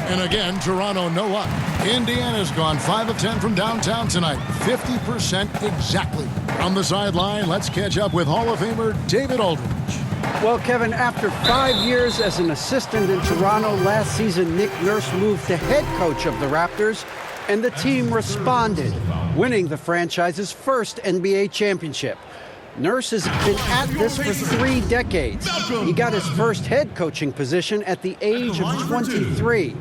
And again, Toronto no luck. Indiana's gone 5 of 10 from downtown tonight. 50% exactly. On the sideline, let's catch up with Hall of Famer David Aldridge. Well, Kevin, after 5 years as an assistant in Toronto, last season Nick Nurse moved to head coach of the Raptors, and the team responded, winning the franchise's first NBA championship. Nurse has been at this for 3 decades. He got his first head coaching position at the age of 23.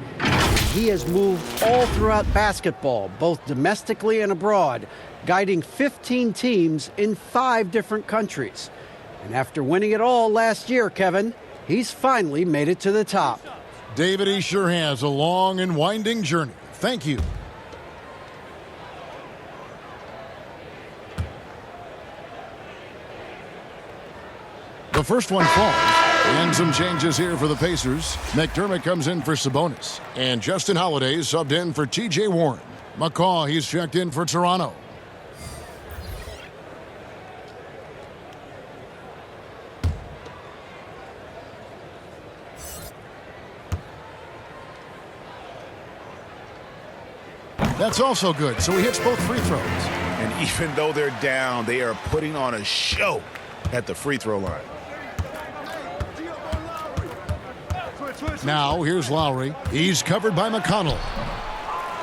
He has moved all throughout basketball, both domestically and abroad, guiding 15 teams in 5 different countries. And after winning it all last year, Kevin, he's finally made it to the top. David, he sure has a long and winding journey. Thank you. The first one falls. And some changes here for the Pacers. McDermott comes in for Sabonis. And Justin Holiday subbed in for T.J. Warren. McCaw, he's checked in for Toronto. That's also good, so he hits both free throws. And even though they're down, they are putting on a show at the free throw line. Now, here's Lowry. He's covered by McConnell.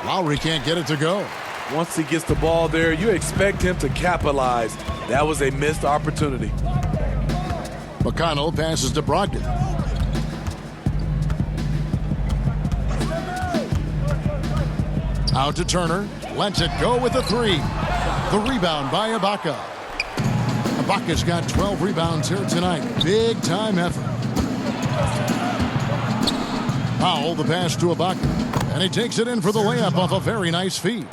Lowry can't get it to go. Once he gets the ball there, you expect him to capitalize. That was a missed opportunity. McConnell passes to Brogdon. Out to Turner. Lets it go with the 3. The rebound by Ibaka. Ibaka's got 12 rebounds here tonight. Big time effort. Powell, the pass to Ibaka. And he takes it in for the layup off a very nice feed.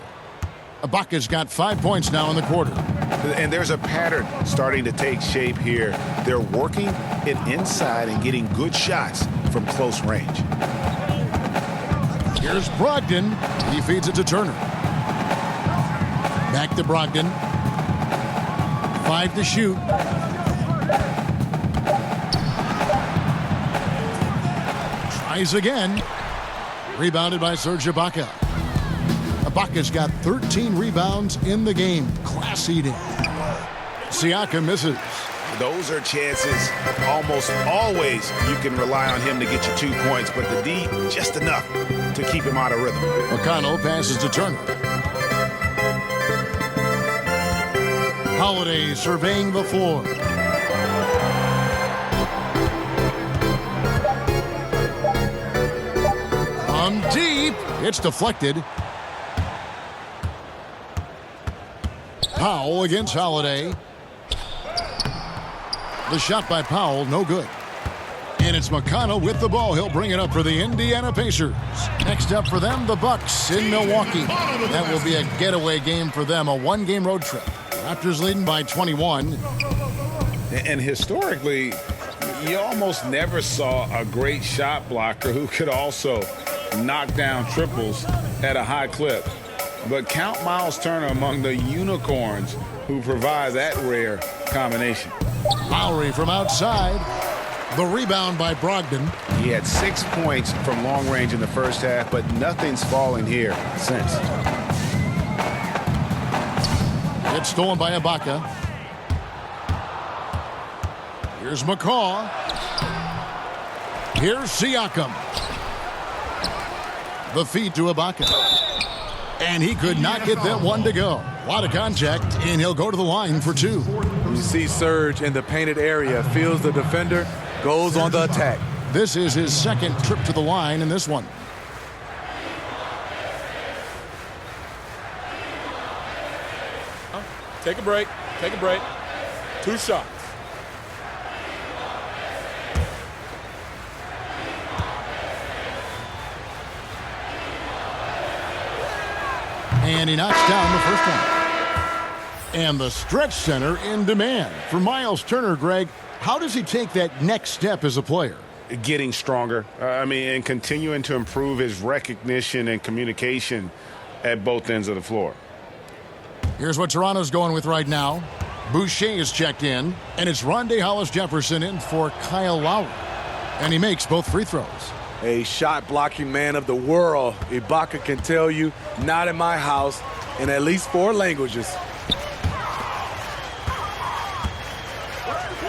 Ibaka's got 5 points now in the quarter. And there's a pattern starting to take shape here. They're working it inside and getting good shots from close range. Here's Brogdon. He feeds it to Turner. Back to Brogdon. 5 to shoot. Tries again. Rebounded by Serge Ibaka. Ibaka's got 13 rebounds in the game. Class eating. Siakam misses. those are chances almost always you can rely on him to get you 2 points, but the D, just enough to keep him out of rhythm. McConnell passes to Turner. Holiday surveying the floor. From deep, it's deflected. Powell against Holiday. The shot by Powell, no good. And it's McConnell with the ball. He'll bring it up for the Indiana Pacers. Next up for them, the Bucks in Milwaukee. That will be a getaway game for them, a one-game road trip. Raptors leading by 21. And historically, you almost never saw a great shot blocker who could also knock down triples at a high clip. But count Miles Turner among the unicorns who provide that rare combination. Lowry from outside. The rebound by Brogdon. He had 6 points from long range in the first half, but nothing's fallen here since. It's stolen by Ibaka. Here's McCaw. Here's Siakam. The feed to Ibaka. And he could not get that one to go. A lot of contact, and he'll go to the line for 2. You see Serge in the painted area, feels the defender, goes on the attack. This is his second trip to the line in this one. Take a break. Take a break. 2 shots. And he knocks down the first one. And the stretch center in demand. For Miles Turner, Greg, how does he take that next step as a player? Getting stronger. And continuing to improve his recognition and communication at both ends of the floor. Here's what Toronto's going with right now. Boucher is checked in, and it's Rondé Hollis-Jefferson in for Kyle Lowry. And he makes both free throws. A shot-blocking man of the world. Ibaka can tell you, not in my house, in at least 4 languages.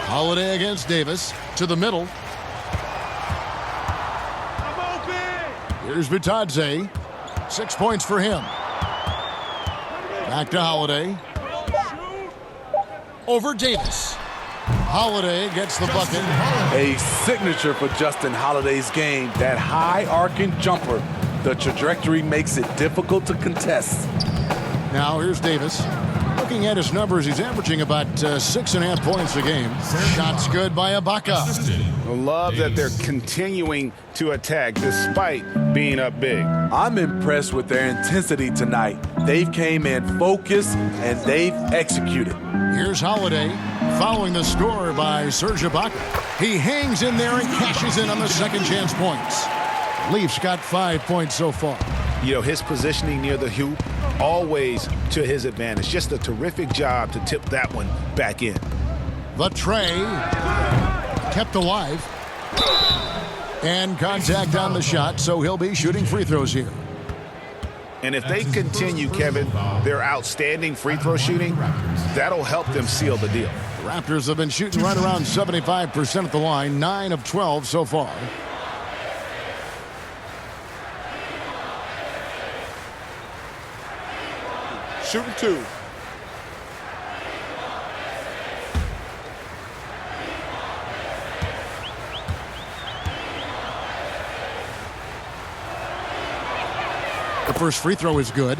Holiday against Davis. To the middle. Here's Bitadze. 6 points for him. Back to Holiday. Over Davis. Holiday gets the bucket. A signature for Justin Holiday's game. That high arcing jumper. The trajectory makes it difficult to contest. Now here's Davis. Looking at his numbers, he's averaging about 6.5 points a game. Shots good by Ibaka. I love that they're continuing to attack despite being up big. I'm impressed with their intensity tonight. They've came in focused and they've executed. Here's Holiday following the score by Serge Ibaka. He hangs in there and cashes in on the second chance points. Leafs got 5 points so far. You know, his positioning near the hoop, always to his advantage. Just a terrific job to tip that one back in. The tray kept alive. And contact on the shot, so he'll be shooting free throws here. And if they continue, Kevin, their outstanding free throw shooting, that'll help them seal the deal. The Raptors have been shooting right around 75% at the line, 9 of 12 so far. Shooting 2. The first free throw is good.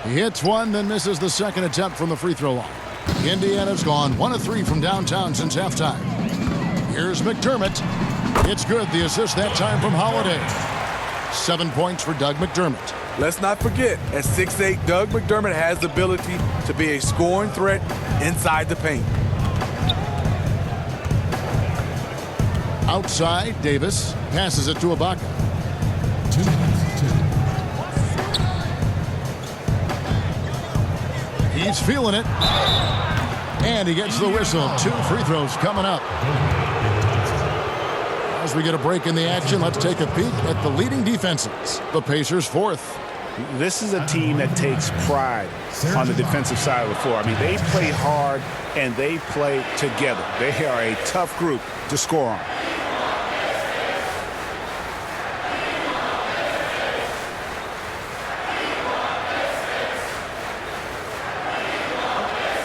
He hits one, then misses the second attempt from the free throw line. Indiana's gone 1 of 3 from downtown since halftime. Here's McDermott. It's good. The assist that time from Holiday. 7 points for Doug McDermott. Let's not forget, at 6'8", Doug McDermott has the ability to be a scoring threat inside the paint. Outside, Davis passes it to Ibaka. He's feeling it. And he gets the whistle. 2 free throws coming up. As we get a break in the action, let's take a peek at the leading defenses. The Pacers 4th. This is a team that takes pride on the defensive side of the floor. I mean, they play hard and they play together. They are a tough group to score on.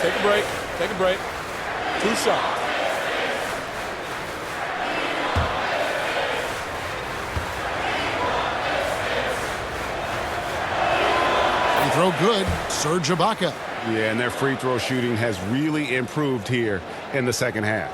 Take a break. Take a break. 2 shots. Free throw good. Serge Ibaka. Yeah, and their free throw shooting has really improved here in the second half.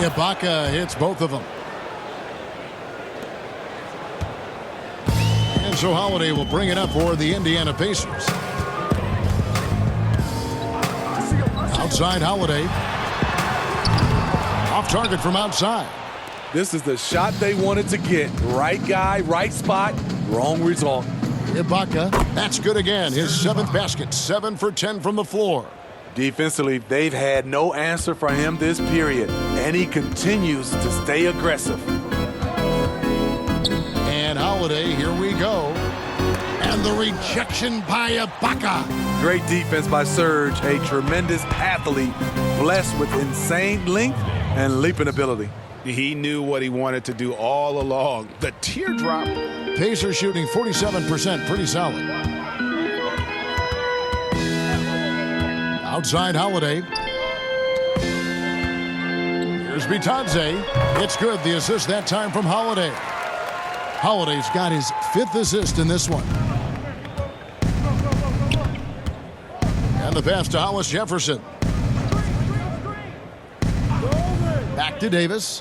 Ibaka hits both of them. And so Holiday will bring it up for the Indiana Pacers. Outside Holiday. Off target from outside. This is the shot they wanted to get. Right guy, right spot, wrong result. Ibaka, that's good again. His 7th basket, 7 for 10 from the floor. Defensively, they've had no answer for him this period, and he continues to stay aggressive. And Holiday, here we go. And the rejection by Ibaka. Great defense by Serge, a tremendous athlete, blessed with insane length and leaping ability. He knew what he wanted to do all along. The teardrop. Pacers shooting 47%, pretty solid. Outside Holiday. Here's Bitadze. It's good. The assist that time from Holiday. Holiday's got his 5th assist in this one. And the pass to Hollis Jefferson. Back to Davis.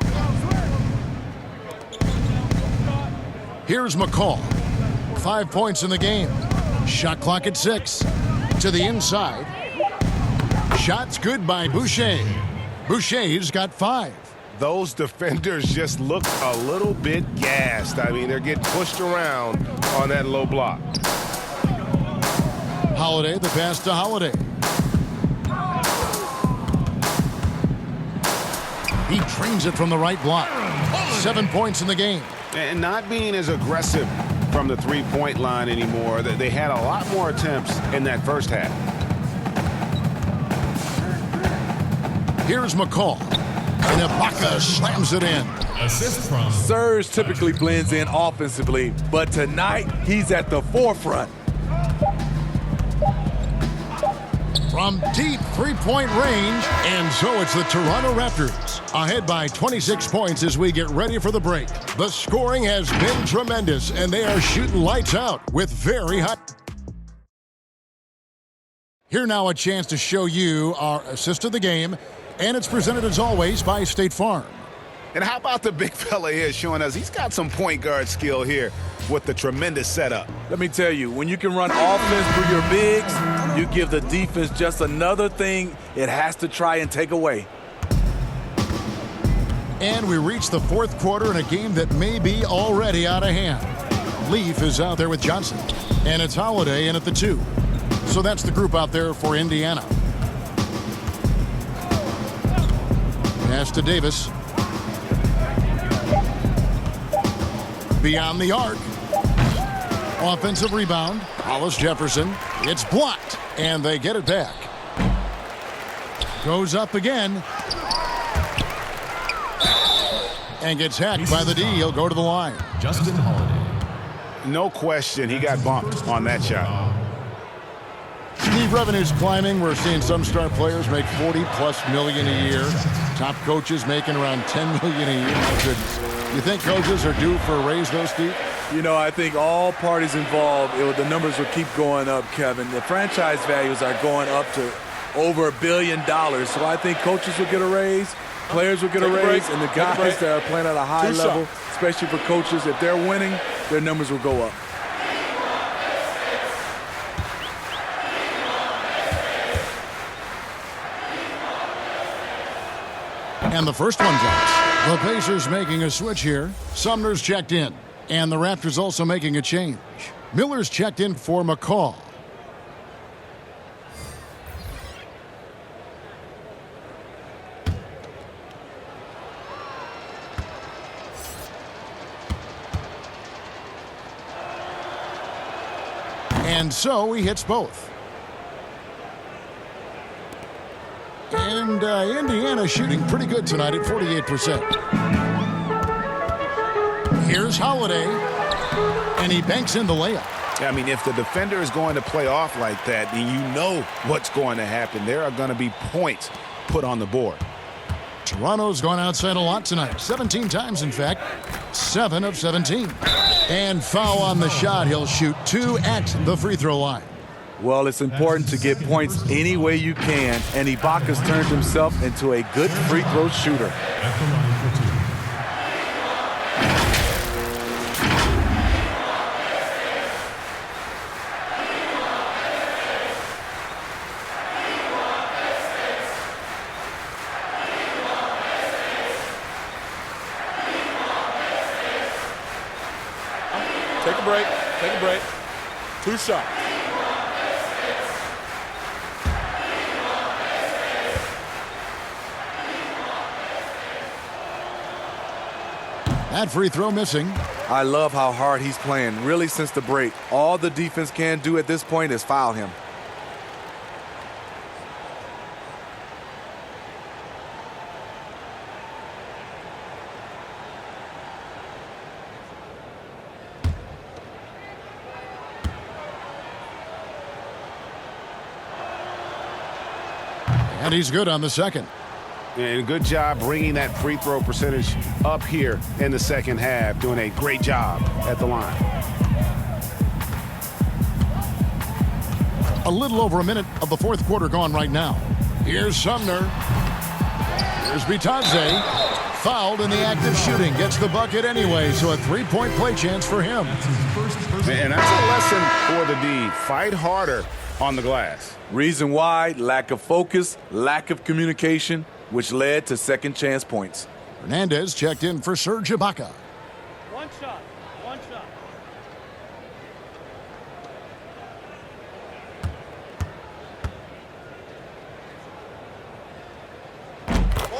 Here's McCall. 5 points in the game. Shot clock at 6. To the inside. Shots good by Boucher. Boucher's got 5. Those defenders just look a little bit gassed. I mean, they're getting pushed around on that low block. Holiday, the pass to Holiday. He trains it from the right block. 7 points in the game. And not being as aggressive from the three-point line anymore. They had a lot more attempts in that first half. Here's McCall. And Ibaka slams it in. Assist from Serge typically blends in offensively, but tonight he's at the forefront. From deep three-point range, and so it's the Toronto Raptors ahead by 26 points as we get ready for the break. The scoring has been tremendous, and they are shooting lights out with very high. Here now a chance to show you our assist of the game, and it's presented as always by State Farm. And how about the big fella here showing us he's got some point guard skill here with the tremendous setup. Let me tell you, when you can run offense through your bigs, you give the defense just another thing it has to try and take away. And we reach the 4th quarter in a game that may be already out of hand. Leaf is out there with Johnson, and it's Holiday in at the 2. So that's the group out there for Indiana. Pass to Davis. Beyond the arc. Offensive rebound. Hollis Jefferson. It's blocked, and they get it back. Goes up again. And gets hacked by the D. He'll go to the line. Justin Holiday. No question, he got bumped on that shot. Steve, revenue's climbing. We're seeing some star players make $40+ million a year. Top coaches making around $10 million a year. My goodness. You think coaches are due for a raise, though, Steve? You know, I think all parties involved, the numbers will keep going up, Kevin. The franchise values are going up to over $1 billion. So I think coaches will get a raise, players will get a raise, and the guys that are playing at a high level, especially for coaches, if they're winning, their numbers will go up. And the first one drops. The Pacers making a switch here. Sumner's checked in. And the Raptors also making a change. Miller's checked in for McCall. And so he hits both. And Indiana shooting pretty good tonight at 48%. Here's Holiday. And he banks in the layup. I mean, if the defender is going to play off like that, then you know what's going to happen. There are going to be points put on the board. Toronto's gone outside a lot tonight. 17 times, in fact. 7 of 17. And foul on the shot. He'll shoot 2 at the free throw line. Well, it's important to get points any way you can, and Ibaka's turned himself into a good free throw shooter. Take a break. Take a break. 2 shots. That free throw missing. I love how hard he's playing, really, since the break. All the defense can do at this point is foul him. And he's good on the second. And good job bringing that free throw percentage up here in the second half. Doing a great job at the line. A little over a minute of the fourth quarter gone right now. Here's Sumner. Here's Bitadze. Fouled in the act of shooting. Gets the bucket anyway, so a three-point play chance for him. And that's a lesson for the D. Fight harder on the glass. Reason why: lack of focus, lack of communication, which led to second chance points. Hernandez checked in for Serge Ibaka. One shot.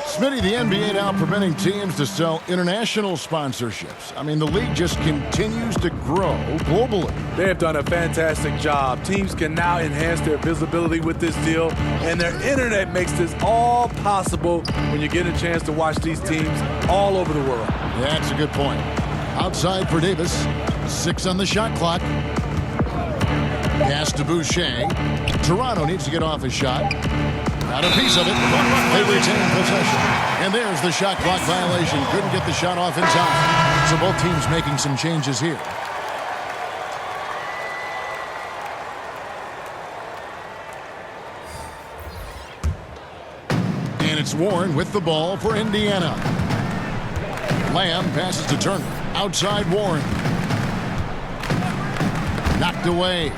Smitty, the NBA now preventing teams to sell international sponsorships. I mean, the league just continues to grow globally. They have done a fantastic job. Teams can now enhance their visibility with this deal, and their internet makes this all possible when you get a chance to watch these teams all over the world. That's a good point. Outside for Davis. 6 on the shot clock. Pass to Boucher. Toronto needs to get off his shot. Got a piece of it. They retain possession. And there's the shot clock violation. Couldn't get the shot off in time. So both teams making some changes here. And it's Warren with the ball for Indiana. Lamb passes to Turner. Outside Warren. Knocked away.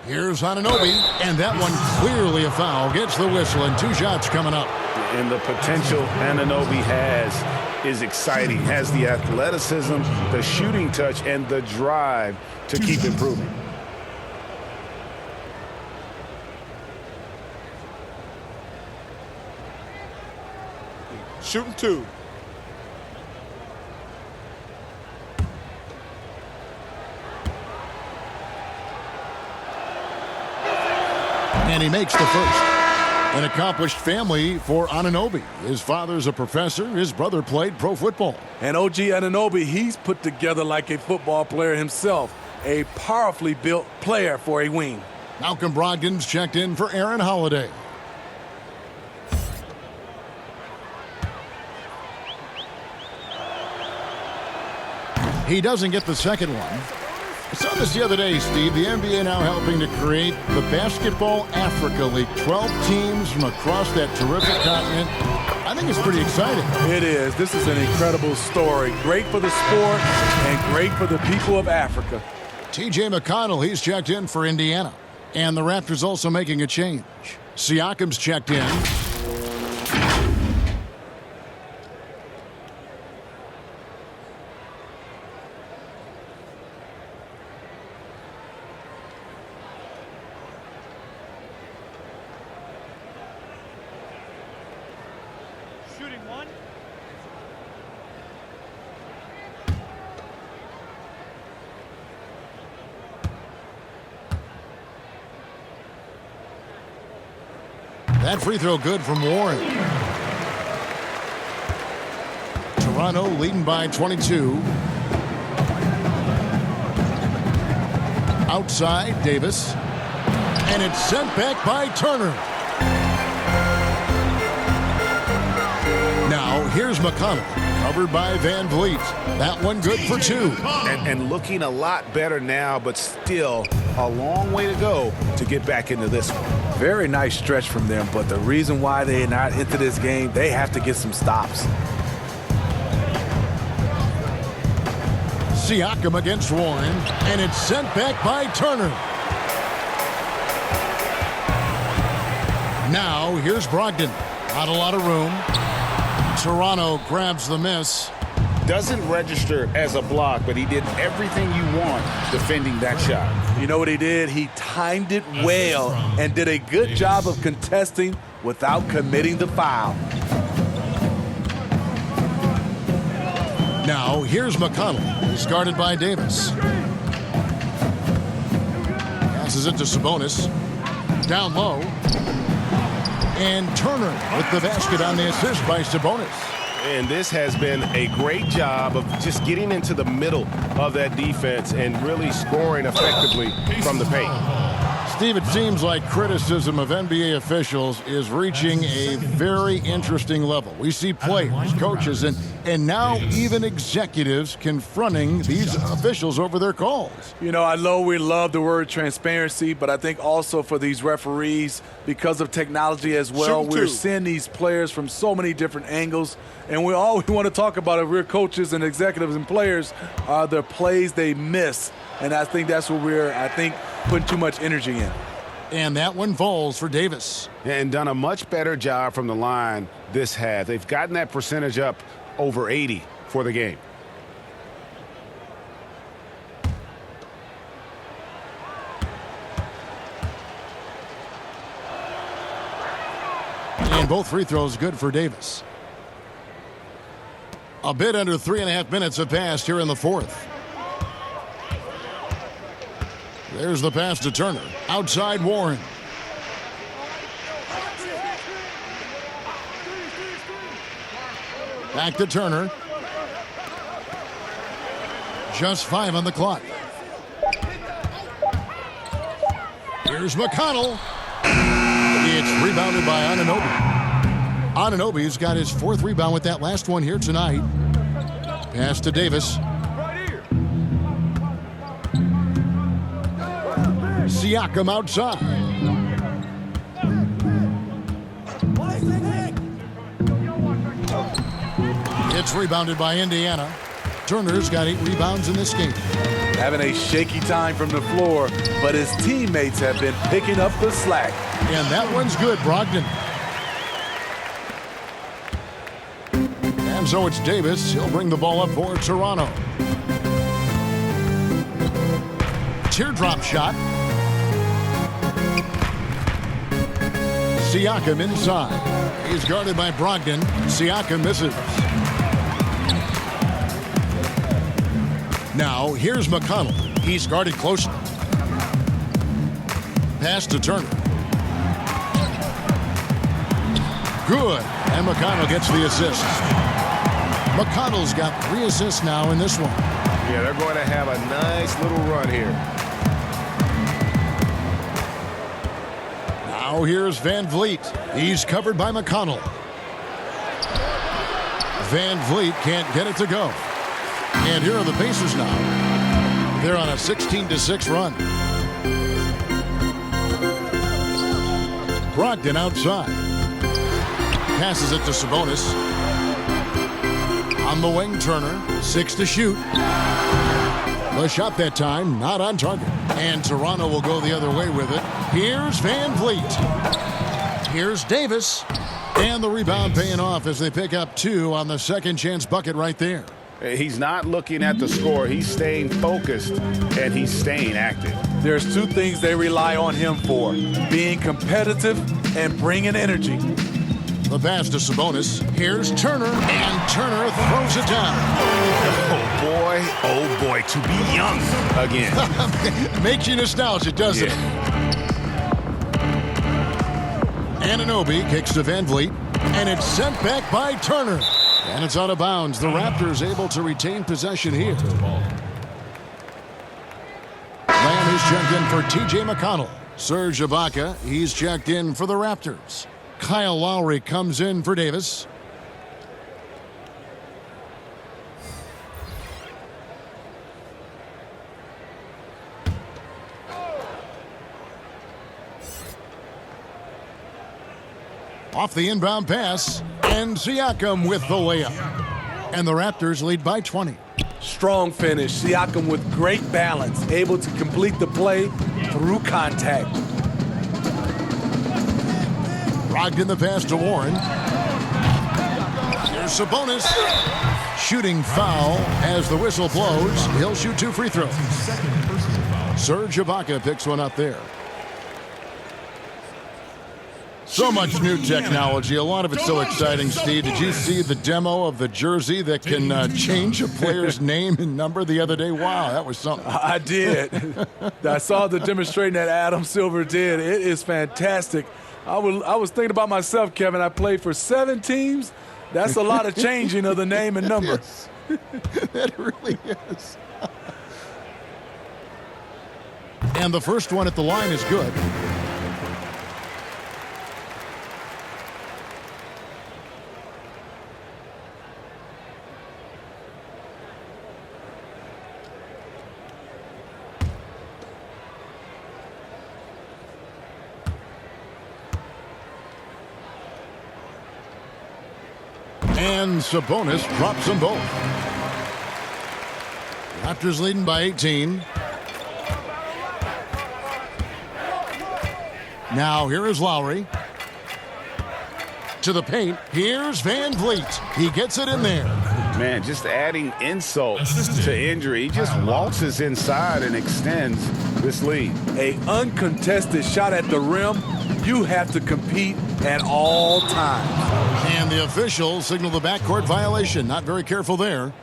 Here's Anunoby, and that one clearly a foul. Gets the whistle, and 2 shots coming up. And the potential Anunoby has is exciting. Has the athleticism, the shooting touch, and the drive to keep improving. Shooting 2. And he makes the first. An accomplished family for Anunoby. His father's a professor. His brother played pro football. And OG Anunoby, he's put together like a football player himself. A powerfully built player for a wing. Malcolm Brogdon's checked in for Aaron Holiday. He doesn't get the second one. I saw this the other day, Steve. The NBA now helping to create the Basketball Africa League. 12 teams from across that terrific continent. I think it's pretty exciting. It is. This is an incredible story. Great for the sport and great for the people of Africa. T.J. McConnell, he's checked in for Indiana. And the Raptors also making a change. Siakam's checked in. Shooting one. That free throw good from Warren. Toronto leading by 22. Outside, Davis. And it's sent back by Turner. Now, here's McConnell, covered by Van Vliet. That one good for two. And looking a lot better now, but still a long way to go to get back into this one. Very nice stretch from them, but the reason why they're not into this game, they have to get some stops. Siakam against Warren, and it's sent back by Turner. Now, here's Brogdon. Not a lot of room. Toronto grabs the miss. Doesn't register as a block, but he did everything you want defending that shot. You know what he did? He timed it well and did a good job of contesting without committing the foul. Now, here's McConnell. He's guarded by Davis. Passes it to Sabonis. Down low. And Turner with the basket on the assist by Sabonis. And this has been a great job of just getting into the middle of that defense and really scoring effectively from the paint. Steve, it seems like criticism of NBA officials is reaching a very interesting level. We see players, coaches, and now even executives confronting these officials over their calls. You know, I know we love the word transparency, but I think also for these referees, because of technology as well, we're seeing these players from so many different angles. And all we want to talk about if we're coaches and executives and players are the plays they miss. And I think that's what we're, putting too much energy in. And that one falls for Davis. And done a much better job from the line this half. They've gotten that percentage up over 80 for the game. And both free throws good for Davis. A bit under 3.5 minutes have passed here in the fourth. There's the pass to Turner. Outside Warren. Back to Turner. Just 5 on the clock. Here's McConnell. It's rebounded by Anunoby. Anunoby's got his 4th rebound with that last one here tonight. Pass to Davis. Siakam outside. It's rebounded by Indiana. Turner's got 8 rebounds in this game. Having a shaky time from the floor, but his teammates have been picking up the slack. And that one's good, Brogdon. And so it's Davis. He'll bring the ball up for Toronto. Teardrop shot. Siakam inside. He's guarded by Brogdon. Siakam misses. Now, here's McConnell. He's guarded closely. Pass to Turner. Good. And McConnell gets the assist. McConnell's got 3 assists now in this one. Yeah, they're going to have a nice little run here. Now here's Van Vliet. He's covered by McConnell. Van Vliet can't get it to go. And here are the Pacers now. They're on a 16-6 run. Brogdon outside. Passes it to Sabonis. On the wing, Turner. 6 to shoot. The shot that time, not on target. And Toronto will go the other way with it. Here's Van Vliet. Here's Davis. And the rebound paying off as they pick up 2 on the second chance bucket right there. He's not looking at the score. He's staying focused, and he's staying active. There's 2 things they rely on him for: being competitive and bringing energy. The pass to Sabonis. Here's Turner, and Turner throws it down. Oh boy, to be young again. Makes you nostalgic, doesn't it? Anunoby kicks to Van Vliet, and it's sent back by Turner. And it's out of bounds. The Raptors able to retain possession here. Lamb is checked in for T.J. McConnell. Serge Ibaka, he's checked in for the Raptors. Kyle Lowry comes in for Davis. Off the inbound pass, and Siakam with the layup. And the Raptors lead by 20. Strong finish. Siakam with great balance, able to complete the play through contact. Brogdon the pass to Warren. Here's Sabonis. Shooting foul as the whistle blows. He'll shoot 2 free throws. Serge Ibaka picks one up there. So much new technology. A lot of it's so exciting, Steve. Did you see the demo of the jersey that can change a player's name and number the other day? Wow, that was something. I did. I saw the demonstration that Adam Silver did. It is fantastic. I was thinking about myself, Kevin. I played for 7 teams. That's a lot of changing of the name and number. Yes. That really is. And the first one at the line is good. And Sabonis drops them both. Raptors leading by 18. Now here is Lowry. To the paint. Here's Van Vliet. He gets it in there. Man, just adding insult to injury. He just waltzes inside and extends this lead. A uncontested shot at the rim. You have to compete at all times. And the officials signal the backcourt violation. Not very careful there.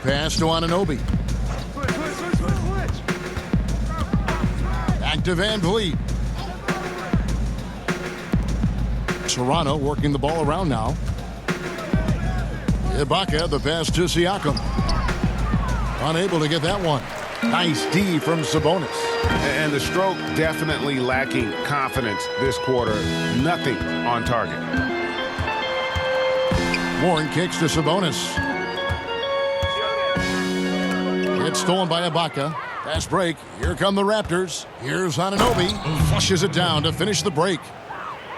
Pass to Anunoby. Back to Van Vliet. Toronto working the ball around now. Ibaka, the pass to Siakam. Unable to get that one. Nice D from Sabonis. And the stroke definitely lacking confidence this quarter. Nothing on target. Warren kicks to Sabonis. It's stolen by Ibaka. Fast break. Here come the Raptors. Here's Anunoby. Flushes it down to finish the break.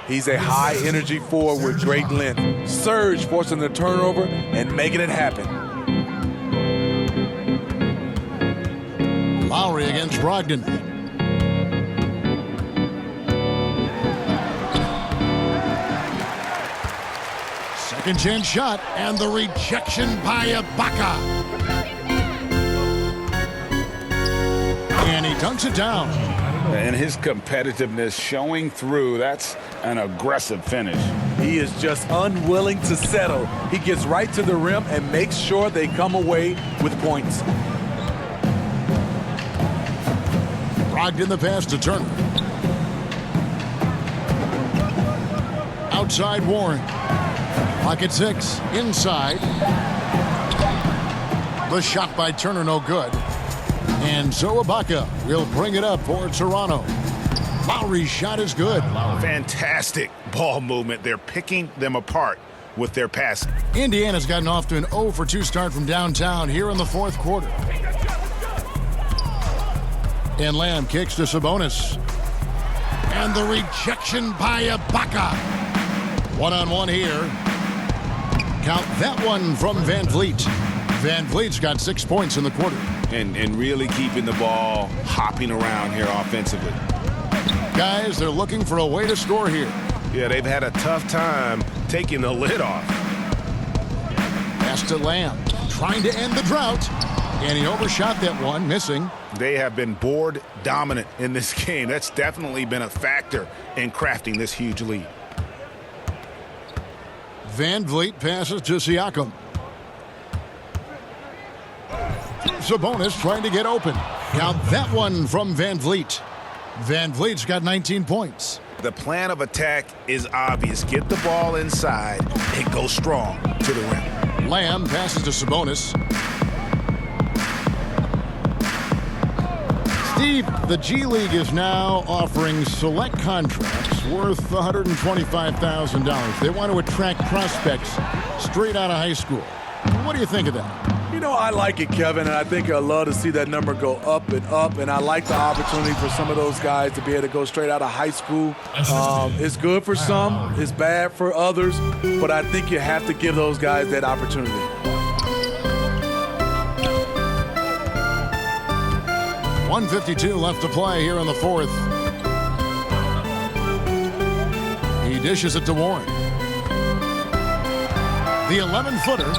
He's a high-energy forward with great length. Serge forcing the turnover and making it happen. Lowry against Brogdon. Second chance shot, and the rejection by Ibaka. And he dunks it down. And his competitiveness showing through. That's an aggressive finish. He is just unwilling to settle. He gets right to the rim and makes sure they come away with points. Brogdon the pass to Turner. Outside Warren. Pocket 6. Inside. The shot by Turner no good. And so Ibaka will bring it up for Toronto. Lowry's shot is good. Fantastic ball movement. They're picking them apart with their passing. Indiana's gotten off to an 0 for 2 start from downtown here in the fourth quarter. And Lamb kicks to Sabonis. And the rejection by Ibaka. One-on-one here. Count that one from Van Vliet. Van Vliet's got 6 points in the quarter. And really keeping the ball hopping around here offensively. Guys, they're looking for a way to score here. Yeah, they've had a tough time taking the lid off. Pass to Lamb, trying to end the drought. And he overshot that one, missing. They have been board dominant in this game. That's definitely been a factor in crafting this huge lead. Van Vliet passes to Siakam. Sabonis trying to get open. Count that one from Van Vliet. Van Vliet's got 19 points. The plan of attack is obvious. Get the ball inside and go strong to the rim. Lamb passes to Sabonis. Steve, the G League is now offering select contracts worth $125,000. They want to attract prospects straight out of high school. What do you think of that? You know, I like it, Kevin, and I think I'd love to see that number go up and up, and I like the opportunity for some of those guys to be able to go straight out of high school. It's good for some, it's bad for others, but I think you have to give those guys that opportunity. .152 left to play here in the fourth. He dishes it to Warren. The 11-footer.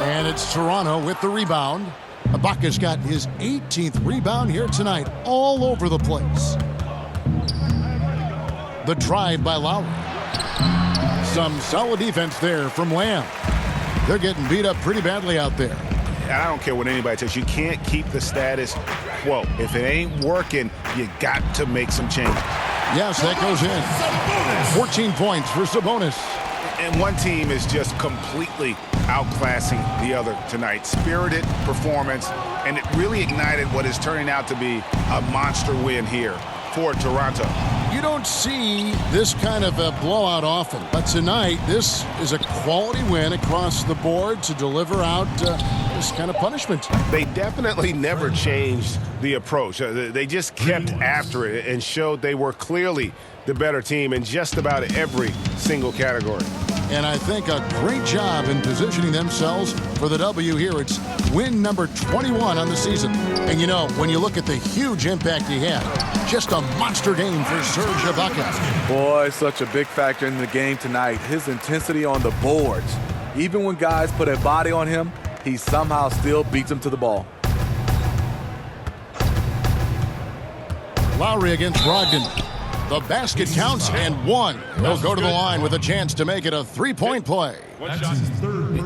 And it's Toronto with the rebound. Ibaka's got his 18th rebound here tonight, all over the place. The drive by Lowry. Some solid defense there from Lamb. They're getting beat up pretty badly out there. I don't care what anybody says. You can't keep the status quo. If it ain't working, you got to make some changes. Yes, that goes in. 14 points for Sabonis. And one team is just completely outclassing the other tonight. Spirited performance, and it really ignited what is turning out to be a monster win here for Toronto. You don't see this kind of a blowout often, but tonight this is a quality win across the board to deliver out this kind of punishment. They definitely never changed the approach. They just kept after it and showed they were clearly the better team in just about every single category. And I think a great job in positioning themselves for the W here. It's win number 21 on the season. And you know, when you look at the huge impact he had, just a monster game for Serge Ibaka. Boy, such a big factor in the game tonight. His intensity on the boards. Even when guys put a body on him, he somehow still beats them to the ball. Lowry against Brogdon. The basket counts and one. He'll go to the line with a chance to make it a three-point play.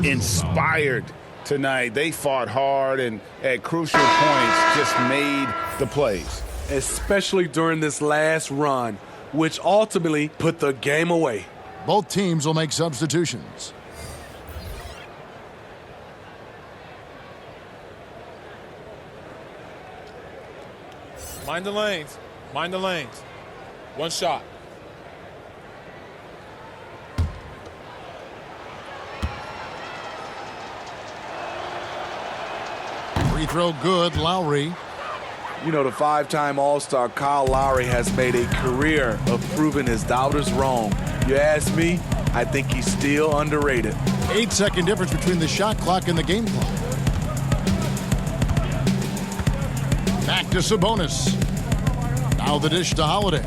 Inspired tonight. They fought hard and at crucial points just made the plays. Especially during this last run, which ultimately put the game away. Both teams will make substitutions. Mind the lanes. Mind the lanes. One shot. Free throw good, Lowry. You know, the five-time All-Star Kyle Lowry has made a career of proving his doubters wrong. You ask me, I think he's still underrated. 8-second difference between the shot clock and the game clock. Back to Sabonis. Now the dish to Holiday.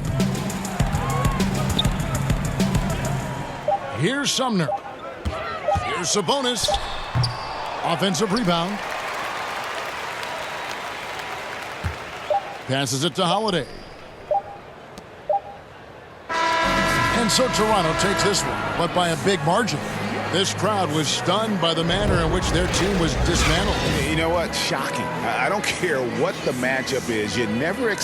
Here's Sumner. Here's Sabonis. Offensive rebound. Passes it to Holiday. And so Toronto takes this one, but by a big margin. This crowd was stunned by the manner in which their team was dismantled. You know what? Shocking. I don't care what the matchup is. You never expect